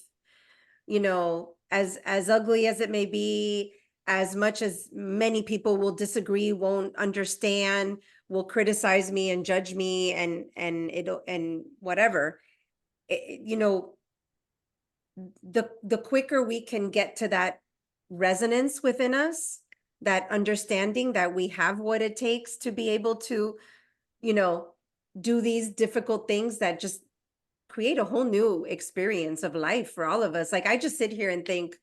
as ugly as it may be, as much as many people will disagree, won't understand, will criticize me and judge me, and whatever. The quicker we can get to that resonance within us, that understanding that we have what it takes to be able to, you know, do these difficult things that just create a whole new experience of life for all of us. Like, I just sit here and think,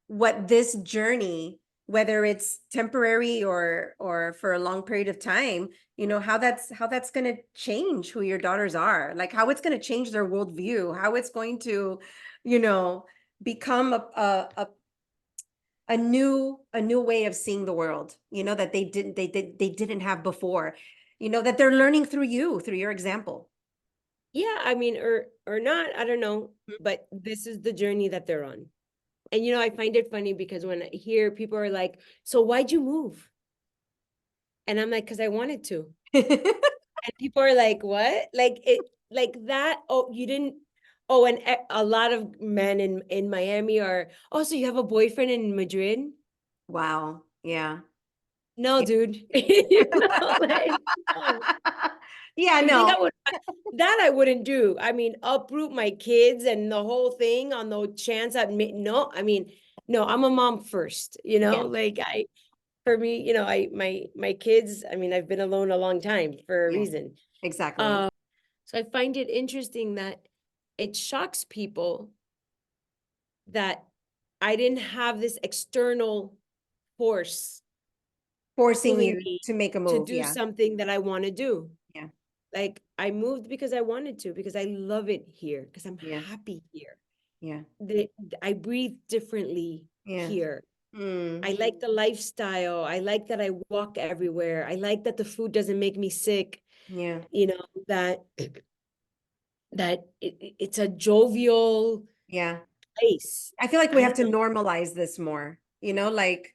what this journey, whether it's temporary or for a long period of time, you know, how that's going to change who your daughters are, like how it's going to change their worldview, how it's going to, you know, become a new way of seeing the world, you know, that they didn't have before, you know, that they're learning through you, through your example. Yeah, I mean, or not, I don't know, but this is the journey that they're on. And you know, I find it funny because when I hear people are like, "So why'd you move?" And I'm like, "Because I wanted to." And people are like, "What?" Like it, like that. Oh, you didn't. Oh, and a lot of men in Miami are. Oh, so you have a boyfriend in Madrid? Wow. Yeah. No, dude. You know, like no. Yeah, You think no. I would? That I wouldn't do. I mean, uproot my kids and the whole thing on no chance I'd no. I mean, no. I'm a mom first. You know, Yeah, like for me, you know, my kids. I mean, I've been alone a long time for a yeah, reason. exactly. Uh, so I find it interesting that it shocks people that I didn't have this external force Forcing pulling you me to make a to move. do Yeah, something that I want to do. yeah, Like I moved because I wanted to, because I love it here, because I'm yeah, happy here. yeah, The, I breathe differently yeah. here. Mm, I like the lifestyle. I like that I walk everywhere. I like that the food doesn't make me sick. yeah. You know, that it's a jovial Yeah. place. I feel like we I have don't to know. normalize this more, you know, like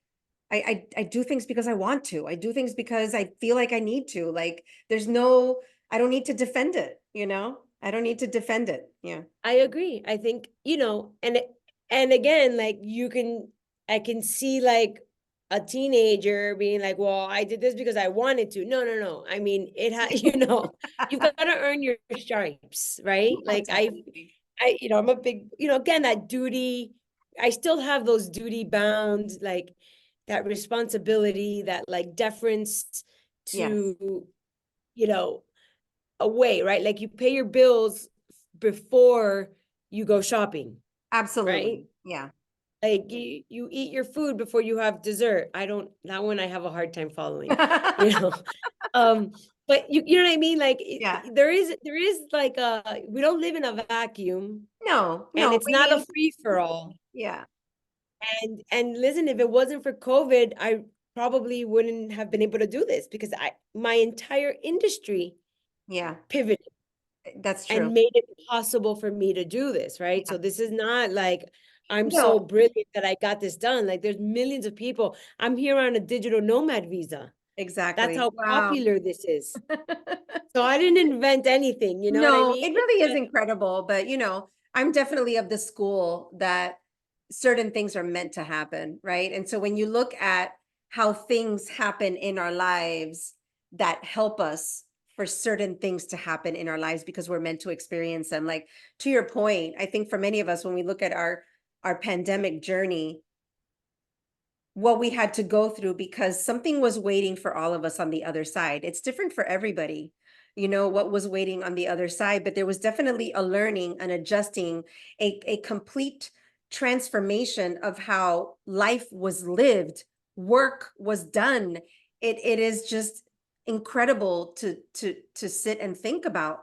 I do things because I want to. I do things because I feel like I need to. Like there's no, I don't need to defend it, you know? I don't need to defend it. Yeah. I agree. I think, you know, and again, like I can see like a teenager being like, well, I did this because I wanted to. No, no, no. I mean, it has, you know, you've got to earn your stripes, right? Yeah, Like definitely. you know, I'm a big, you know, again, that duty, I still have those duty bound, like that responsibility, that like deference Yes, to, you know, a way, right? Like you pay your bills before you go shopping, right? absolutely. Yeah. Like you eat your food before you have dessert. I don't, that one I have a hard time following, you know. Um, but you know what I mean? Like Yeah. there is like a, we don't live in a vacuum, No, and no, it's we not a need, free for all. yeah, And listen, if it wasn't for COVID, I probably wouldn't have been able to do this because my entire industry yeah, pivoted that's true. and made it possible for me to do this, right? Yeah. So this is not like I'm so No, brilliant that I got this done. Like there's millions of people. I'm here on a digital nomad visa. That's exactly. how Wow. popular this is. So I didn't invent anything, you know what I No, mean? it really is incredible, but you know, I'm definitely of the school that certain things are meant to happen, right? And so when you look at how things happen in our lives that help us for certain things to happen in our lives because we're meant to experience them. Like to your point, I think for many of us, when we look at our pandemic journey, what we had to go through because something was waiting for all of us on the other side. It's different for everybody, you know, what was waiting on the other side, but there was definitely a learning, an adjusting, a complete transformation of how life was lived, work was done. It is just incredible to sit and think about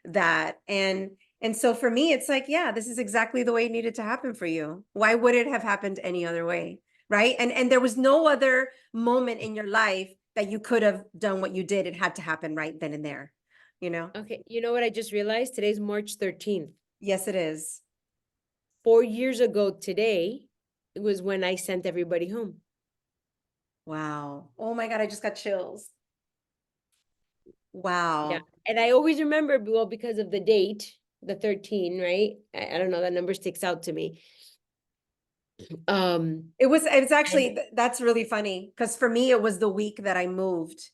that. And so for me, it's like, yeah, this is exactly the way it needed to happen for you. Why would it have happened any other way? Right. And there was no other moment in your life that you could have done what you did. It had to happen right then and there, you know? Okay, you know what I just realized? Today's March 13th. Yes, it is. 4 years ago today, it was when I sent everybody home. Wow. Oh my God, I just got chills. Yeah. Wow. And I always remember, well, because of the date, the 13, right? I don't know, that number sticks out to me. Um, It was and actually, that's really funny because for me, it was the week that I moved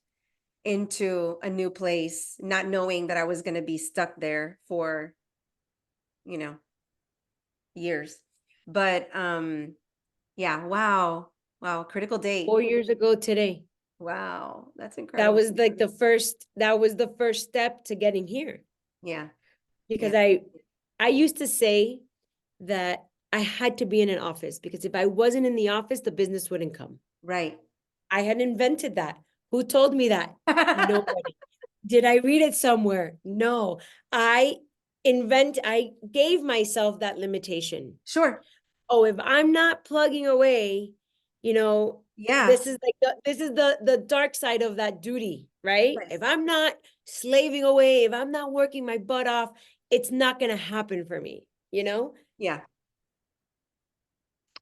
into a new place, not knowing that I was going to be stuck there for, you know, years. But yeah, wow. Wow, critical date. 4 years ago today, Wow, that's that incredible. was like that was the first step to getting here. Yeah, Because yeah. I used to say that I had to be in an office, because if I wasn't in the office, the business wouldn't come. Right. I had invented that. Who told me that? Nobody. Did I read it somewhere? No. I gave myself that limitation. Sure. Oh, if I'm not plugging away, Yeah. this is like the dark side of that duty, right? Yes. If I'm not slaving away, if I'm not working my butt off, it's not going to happen for me, Yeah.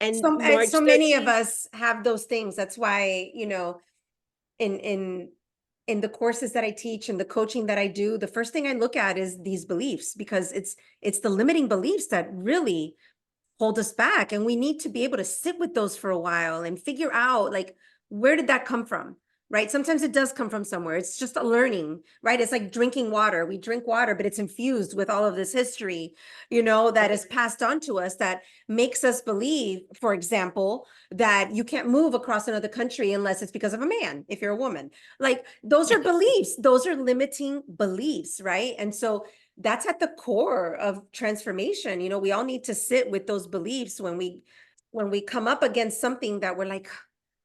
And And March so many of 30th, us have those things. That's why, in the courses that I teach and the coaching that I do, the first thing I look at is these beliefs, because it's the limiting beliefs that really hold us back. And we need to be able to sit with those for a while and figure out, like, where did that come from? Right? Sometimes it does come from somewhere. It's just a learning, right? It's like drinking water. We drink water, but it's infused with all of this history, that is passed on to us, that makes us believe, for example, that you can't move across another country unless it's because of a man, if you're a woman. Like, those are beliefs, those are limiting beliefs, right? And so that's at the core of transformation. We all need to sit with those beliefs when we come up against something that we're like,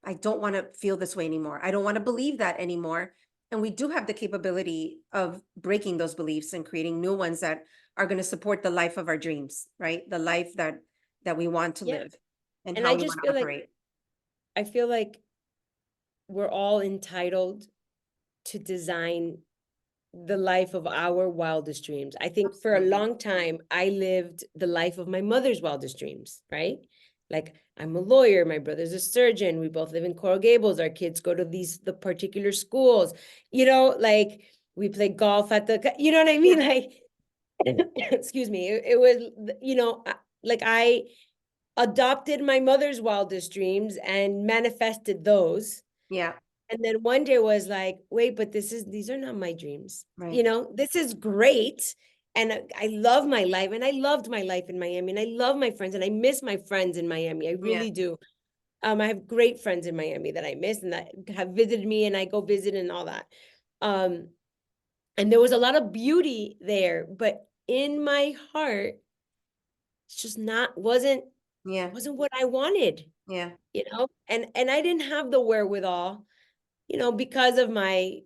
I don't want to feel this way anymore. I don't want to believe that anymore. And we do have the capability of breaking those beliefs and creating new ones that are going to support the life of our dreams, right? The life that we want to yeah. live and And how I we just want to feel like operate. I feel like we're all entitled to design the life of our wildest dreams. I think for a Absolutely. long time, I lived the life of my mother's wildest dreams, right? Like, I'm a lawyer, my brother's a surgeon, we both live in Coral Gables, our kids go to the particular schools, like we play golf at the, you know what I mean? Yeah. Like, excuse me, it was, like I adopted my mother's wildest dreams and manifested those. Yeah. And then one day was like, wait, but these are not my dreams. Right. This is great. And I love my life, and I loved my life in Miami, and I love my friends, and I miss my friends in Miami. I Yeah. really do. I have great friends in Miami that I miss and that have visited me, and I go visit and all that. Um, and there was a lot of beauty there, but in my heart, it's just Yeah. wasn't what I wanted, Yeah. and I didn't have the wherewithal, because of my,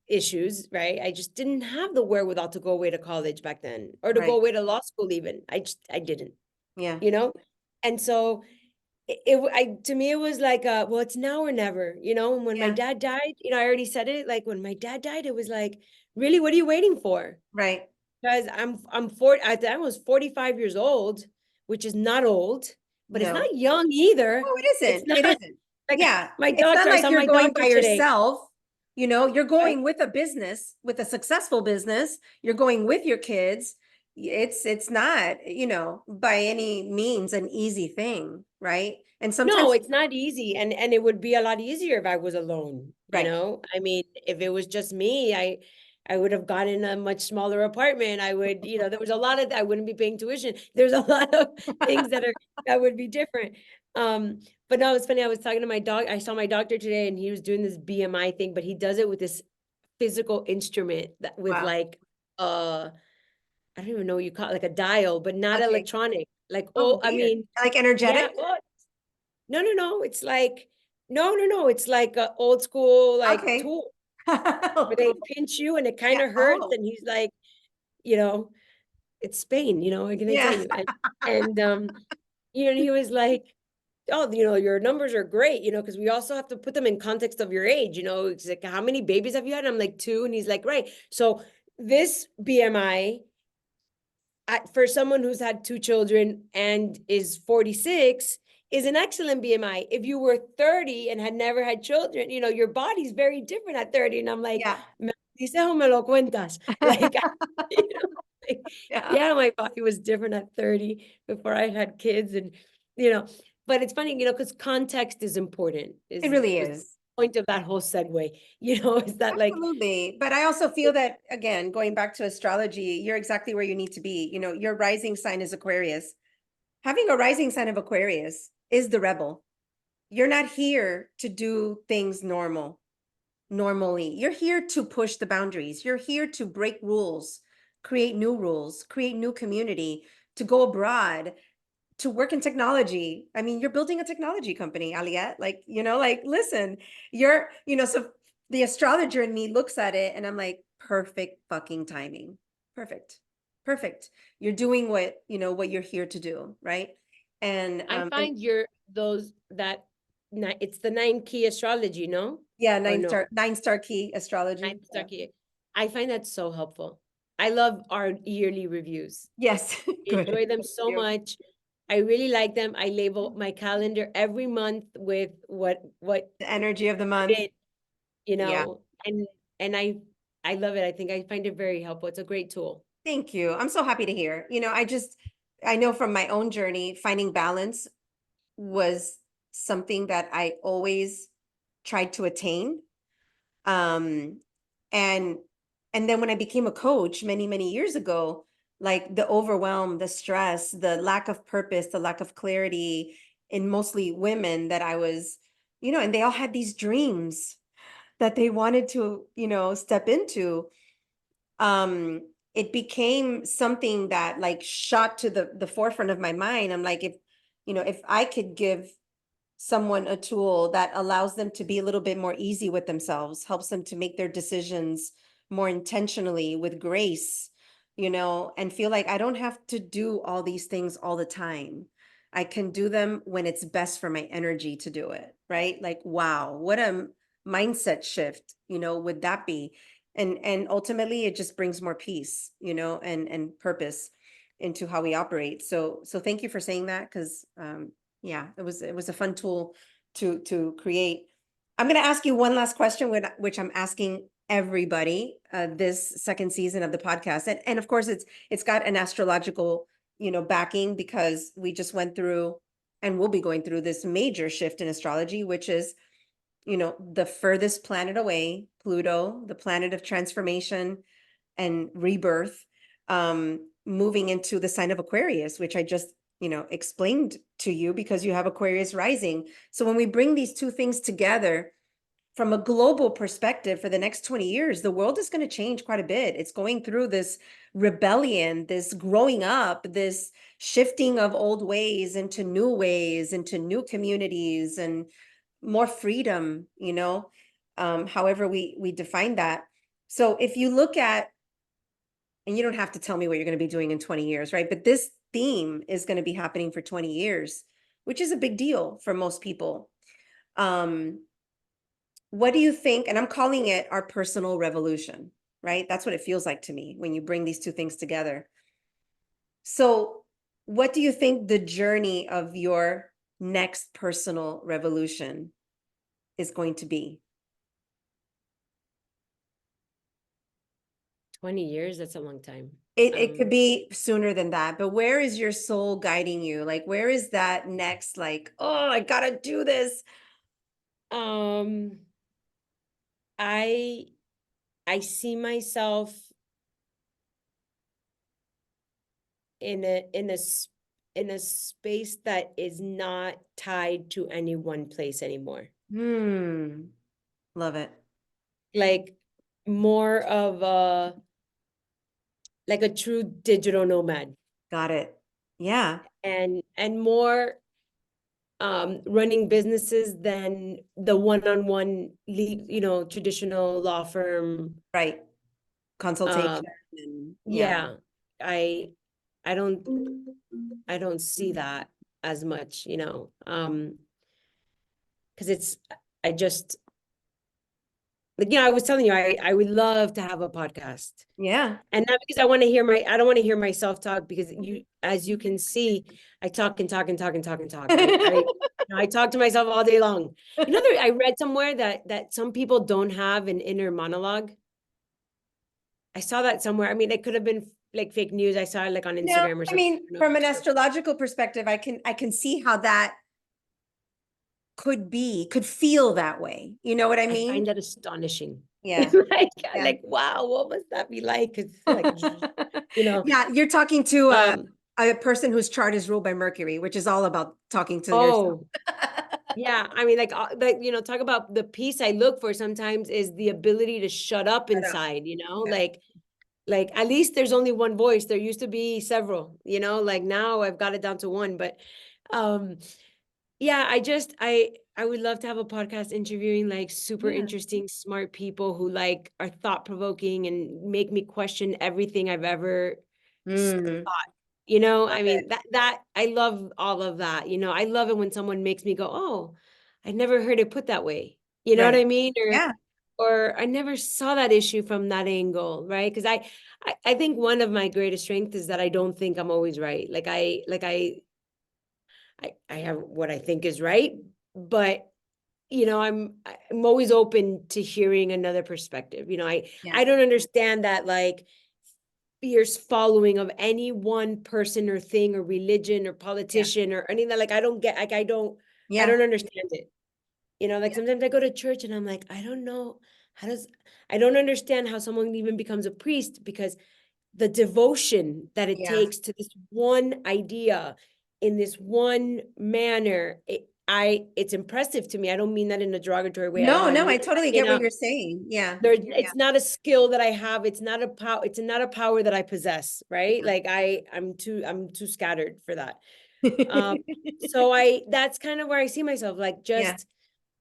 issues, right? I just didn't have the wherewithal to go away to college back then, or to go Right. away to law school even. I didn't, Yeah. you know? And so to me, it was like, well, it's now or never, and when my Yeah. dad died, I already said it, like when my dad died, it was like, really, what are you waiting for? Right. Because I'm 40, I was 45 years old, which is not old, but it's No. not young either. Oh, it It's isn't. not It isn't. like Yeah. my It's not doctor, I like saw you're my going by doctor today. yourself. You're Right. going with a business, with a successful business. You're going with your kids. It's not, by any means an easy thing, right? And No, sometimes, it's not easy. And it would be a lot easier if I was alone, right. I mean, if it was just me, I would have gotten a much smaller apartment. I would, there was a lot of, I wouldn't be paying tuition. There's a lot of things that would be different. But no, it's funny. I was talking to my dog. I saw my doctor today, and he was doing this BMI thing, but he does it with this physical instrument that with Wow. like, I don't even know what you call it, like a dial, but not Okay. electronic. Like, Oh, oh, I weird. mean, Like yeah. energetic? Oh, no, no, no. It's like, no. It's like a old school, like Okay. tool where they Cool. pinch you and it Yeah. kind of hurts. Oh, And he's like, you know, it's Spain, what can I tell yeah. you? And he was like, oh, your numbers are great, because we also have to put them in context of your age, it's like, how many babies have you had? And I'm like, 2. And he's like, right. So this BMI, for someone who's had 2 children and is 46, is an excellent BMI. If you were 30 and had never had children, your body's very different at 30. And I'm like, Yeah. "Me dices o me lo cuentas?" Like, like, Yeah. yeah, my body was different at 30 before I had kids. And, you know, but it's funny, because context is important, It is really was the is. point of that whole segue, is that like, Absolutely. But I also feel that, again, going back to astrology, you're exactly where you need to be. Your rising sign is Aquarius. Having a rising sign of Aquarius is the rebel. You're not here to do things normally. You're here to push the boundaries. You're here to break rules, create new community, to go abroad, to work in technology. I mean, you're building a technology company, Aliette. Like, like, listen, so the astrologer in me looks at it and I'm like, perfect fucking timing. Perfect. Perfect. You're doing what you're here to do, right? And I find it's the 9 key astrology, no? yeah, Or no? 9 star key astrology. 9 star key. I find that so helpful. I love our yearly reviews. Yes, good. Enjoy them Thank so you. much. I really like them. I label my calendar every month with what The energy of the month. it, Yeah. and I love it. I find it very helpful. It's a great tool. Thank you. I'm so happy to hear. I know from my own journey, finding balance was something that I always tried to attain. Um, and and then when I became a coach many, many years ago, like the overwhelm, the stress, the lack of purpose, the lack of clarity in mostly women that I was, and they all had these dreams that they wanted to, step into. It became something that like shot to the forefront of my mind. I'm like, if I could give someone a tool that allows them to be a little bit more easy with themselves, helps them to make their decisions more intentionally with grace, and feel like I don't have to do all these things all the time. I can do them when it's best for my energy to do it, right? Like, wow, what a mindset shift, would that be? And ultimately it just brings more peace, and purpose into how we operate. So thank you for saying that, because yeah, it was a fun tool to create. I'm going to ask you one last question, which I'm asking everybody this second season of the podcast, and of course it's got an astrological backing, because we just went through and we'll be going through this major shift in astrology, which is the furthest planet away, Pluto, the planet of transformation and rebirth, moving into the sign of Aquarius, which I just explained to you because you have Aquarius rising. So when we bring these two things together from a global perspective for the next 20 years, the world is going to change quite a bit. It's going through this rebellion, this growing up, this shifting of old ways into new ways, into new communities, and more freedom, however we define that. So if you look at, and you don't have to tell me what you're going to be doing in 20 years, right? But this theme is going to be happening for 20 years, which is a big deal for most people. What do you think? And I'm calling it our personal revolution, right? That's what it feels like to me when you bring these two things together. So what do you think the journey of your next personal revolution is going to be? 20 years, that's a long time. It could be sooner than that, but where is your soul guiding you? Like, where is that next, like, oh, I gotta do this? I see myself in a space that is not tied to any one place anymore. Love it. Like more of a true digital nomad. Got it. Yeah. And more running businesses than the one-on-one traditional law firm. Right. Consultation. Yeah. I don't see that as much, because it's, I just, like, I was telling you, I would love to have a podcast. Yeah. And not because I don't want to hear myself talk, because as you can see, I talk and talk and talk and talk and talk. I talk to myself all day long. I read somewhere that some people don't have an inner monologue. I saw that somewhere. I mean, it could have been like fake news. I saw it like on Instagram or something. I mean, from an astrological perspective, I can see how that could feel that way. You know what I mean? I find that astonishing. Yeah. Like, wow, what must that be like? It's like, Yeah, you're talking to a person whose chart is ruled by Mercury, which is all about talking to yourself. Yeah. I mean, talk about the peace I look for sometimes is the ability to shut up inside, like Like, at least there's only one voice. There used to be several, you know, like now I've got it down to one, but um yeah, I would love to have a podcast interviewing like super Yeah. interesting, smart people who like are thought provoking and make me question everything I've ever Mm, thought. You know, love I it. mean that I love all of that. You know, I love it when someone makes me go, "Oh, I never heard it put that way." You know what I Right. mean? Yeah. Or I never saw that issue from that angle, right? Because I think one of my greatest strengths is that I don't think I'm always right. I have what I think is right, but you know, I'm always open to hearing another perspective. You know, Yeah. I don't understand that like fierce following of any one person or thing or religion or Yeah. politician or anything. Like I Yeah. don't understand it. You know, like Yeah. sometimes I go to church and I'm like, I don't know how does I don't understand how someone even becomes a priest because the devotion that it Yeah. takes to this one idea in this one manner, it's impressive to me. I don't mean that in a derogatory way. No, I no, mean I totally you get what know you're saying. Yeah. there Yeah. it's not a skill that I have. It's not a power that I possess, right? Like I'm too scattered for that. Um, so that's kind of where I see myself, like Yeah. just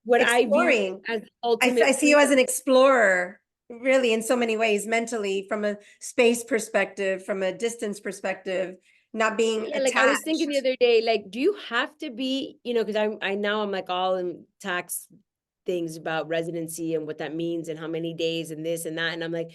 what I view Exploring. as I ultimate see you as freedom. an explorer, really, in so many ways, mentally, from a space perspective, from a distance perspective, not being Yeah, like I was thinking the attached. other day, like, do you have to be, you know, because I now I'm like all in tax things about residency and what that means and how many days and this and that. And I'm like,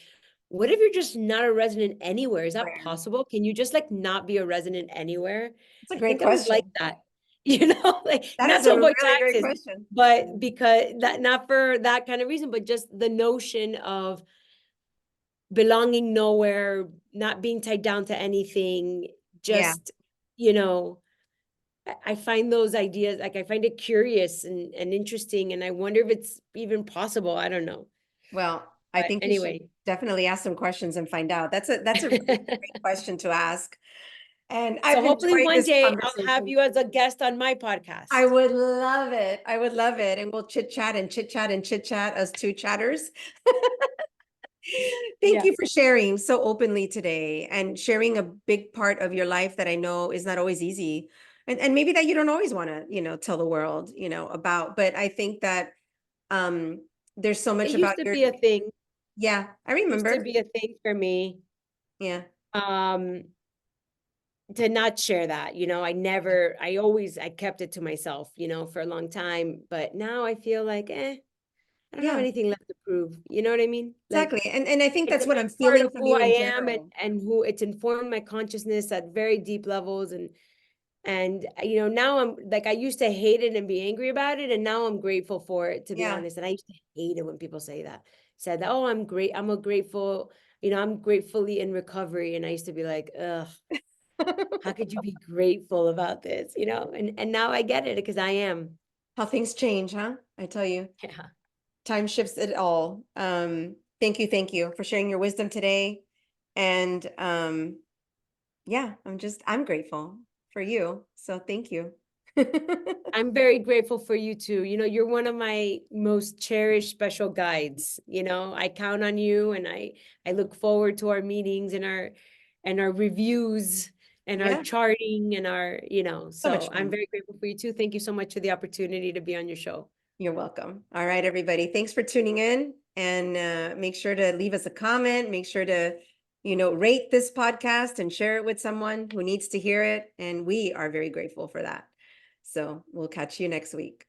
what if you're just not a resident anywhere? Is that Where? possible? Can you just like not be a resident anywhere? It's a I great think I would like question. that. You know, like That not is to a avoid really great taxes, question. but because that not for that kind of reason, but just the notion of belonging nowhere, not being tied down to anything, Yeah. just, you know, I find those ideas, like I find it curious and interesting. And I wonder if it's even possible. I don't know. Well, I But think you should anyway. definitely ask some questions and find out. That's a really great question to ask. And So I've hopefully enjoyed one this day I'll have conversation. you as a guest on my I podcast. would love it. I would love it. And we'll chit chat and chit chat and chit chat as two chatters. Thank Yeah. you for sharing so openly today and sharing a big part of your life that I know is not always easy. And maybe that you don't always want to, tell the world, about. But I think that um there's so It much used about to your, be a thing. yeah, I Used to remember. be a thing for me. Yeah. Um, to not share that, you know, I kept it to myself, you know, for a long time. But now I feel like, I don't have Yeah, anything left to prove. You know what I mean? Like exactly. And I think it's that's a what big I'm part feeling of from who you I in am general. and who it's informed my consciousness at very deep levels. And you know, now I'm like I used to hate it and be angry about it, and now I'm grateful for it, to be Yeah. honest. And I used to hate it when people said that, oh, I'm great, I'm a grateful, you know, I'm gratefully in recovery. And I used to be like, ugh, how could you be grateful about this? You know, and now I get it because I am. How things change, huh? I tell you, Yeah. time shifts it all. Thank you for sharing your wisdom today. And yeah, I'm grateful for you. So thank you. I'm very grateful for you too. You know, you're one of my most cherished special guides. You know, I count on you and I look forward to our meetings and our reviews and our Yeah, charting and our, you know, so much so I'm fun. very grateful for you too. Thank you so much for the opportunity to be on your show. You're welcome. All right, everybody. Thanks for tuning in and make sure to leave us a comment. Make sure to, rate this podcast and share it with someone who needs to hear it. And we are very grateful for that. So we'll catch you next week.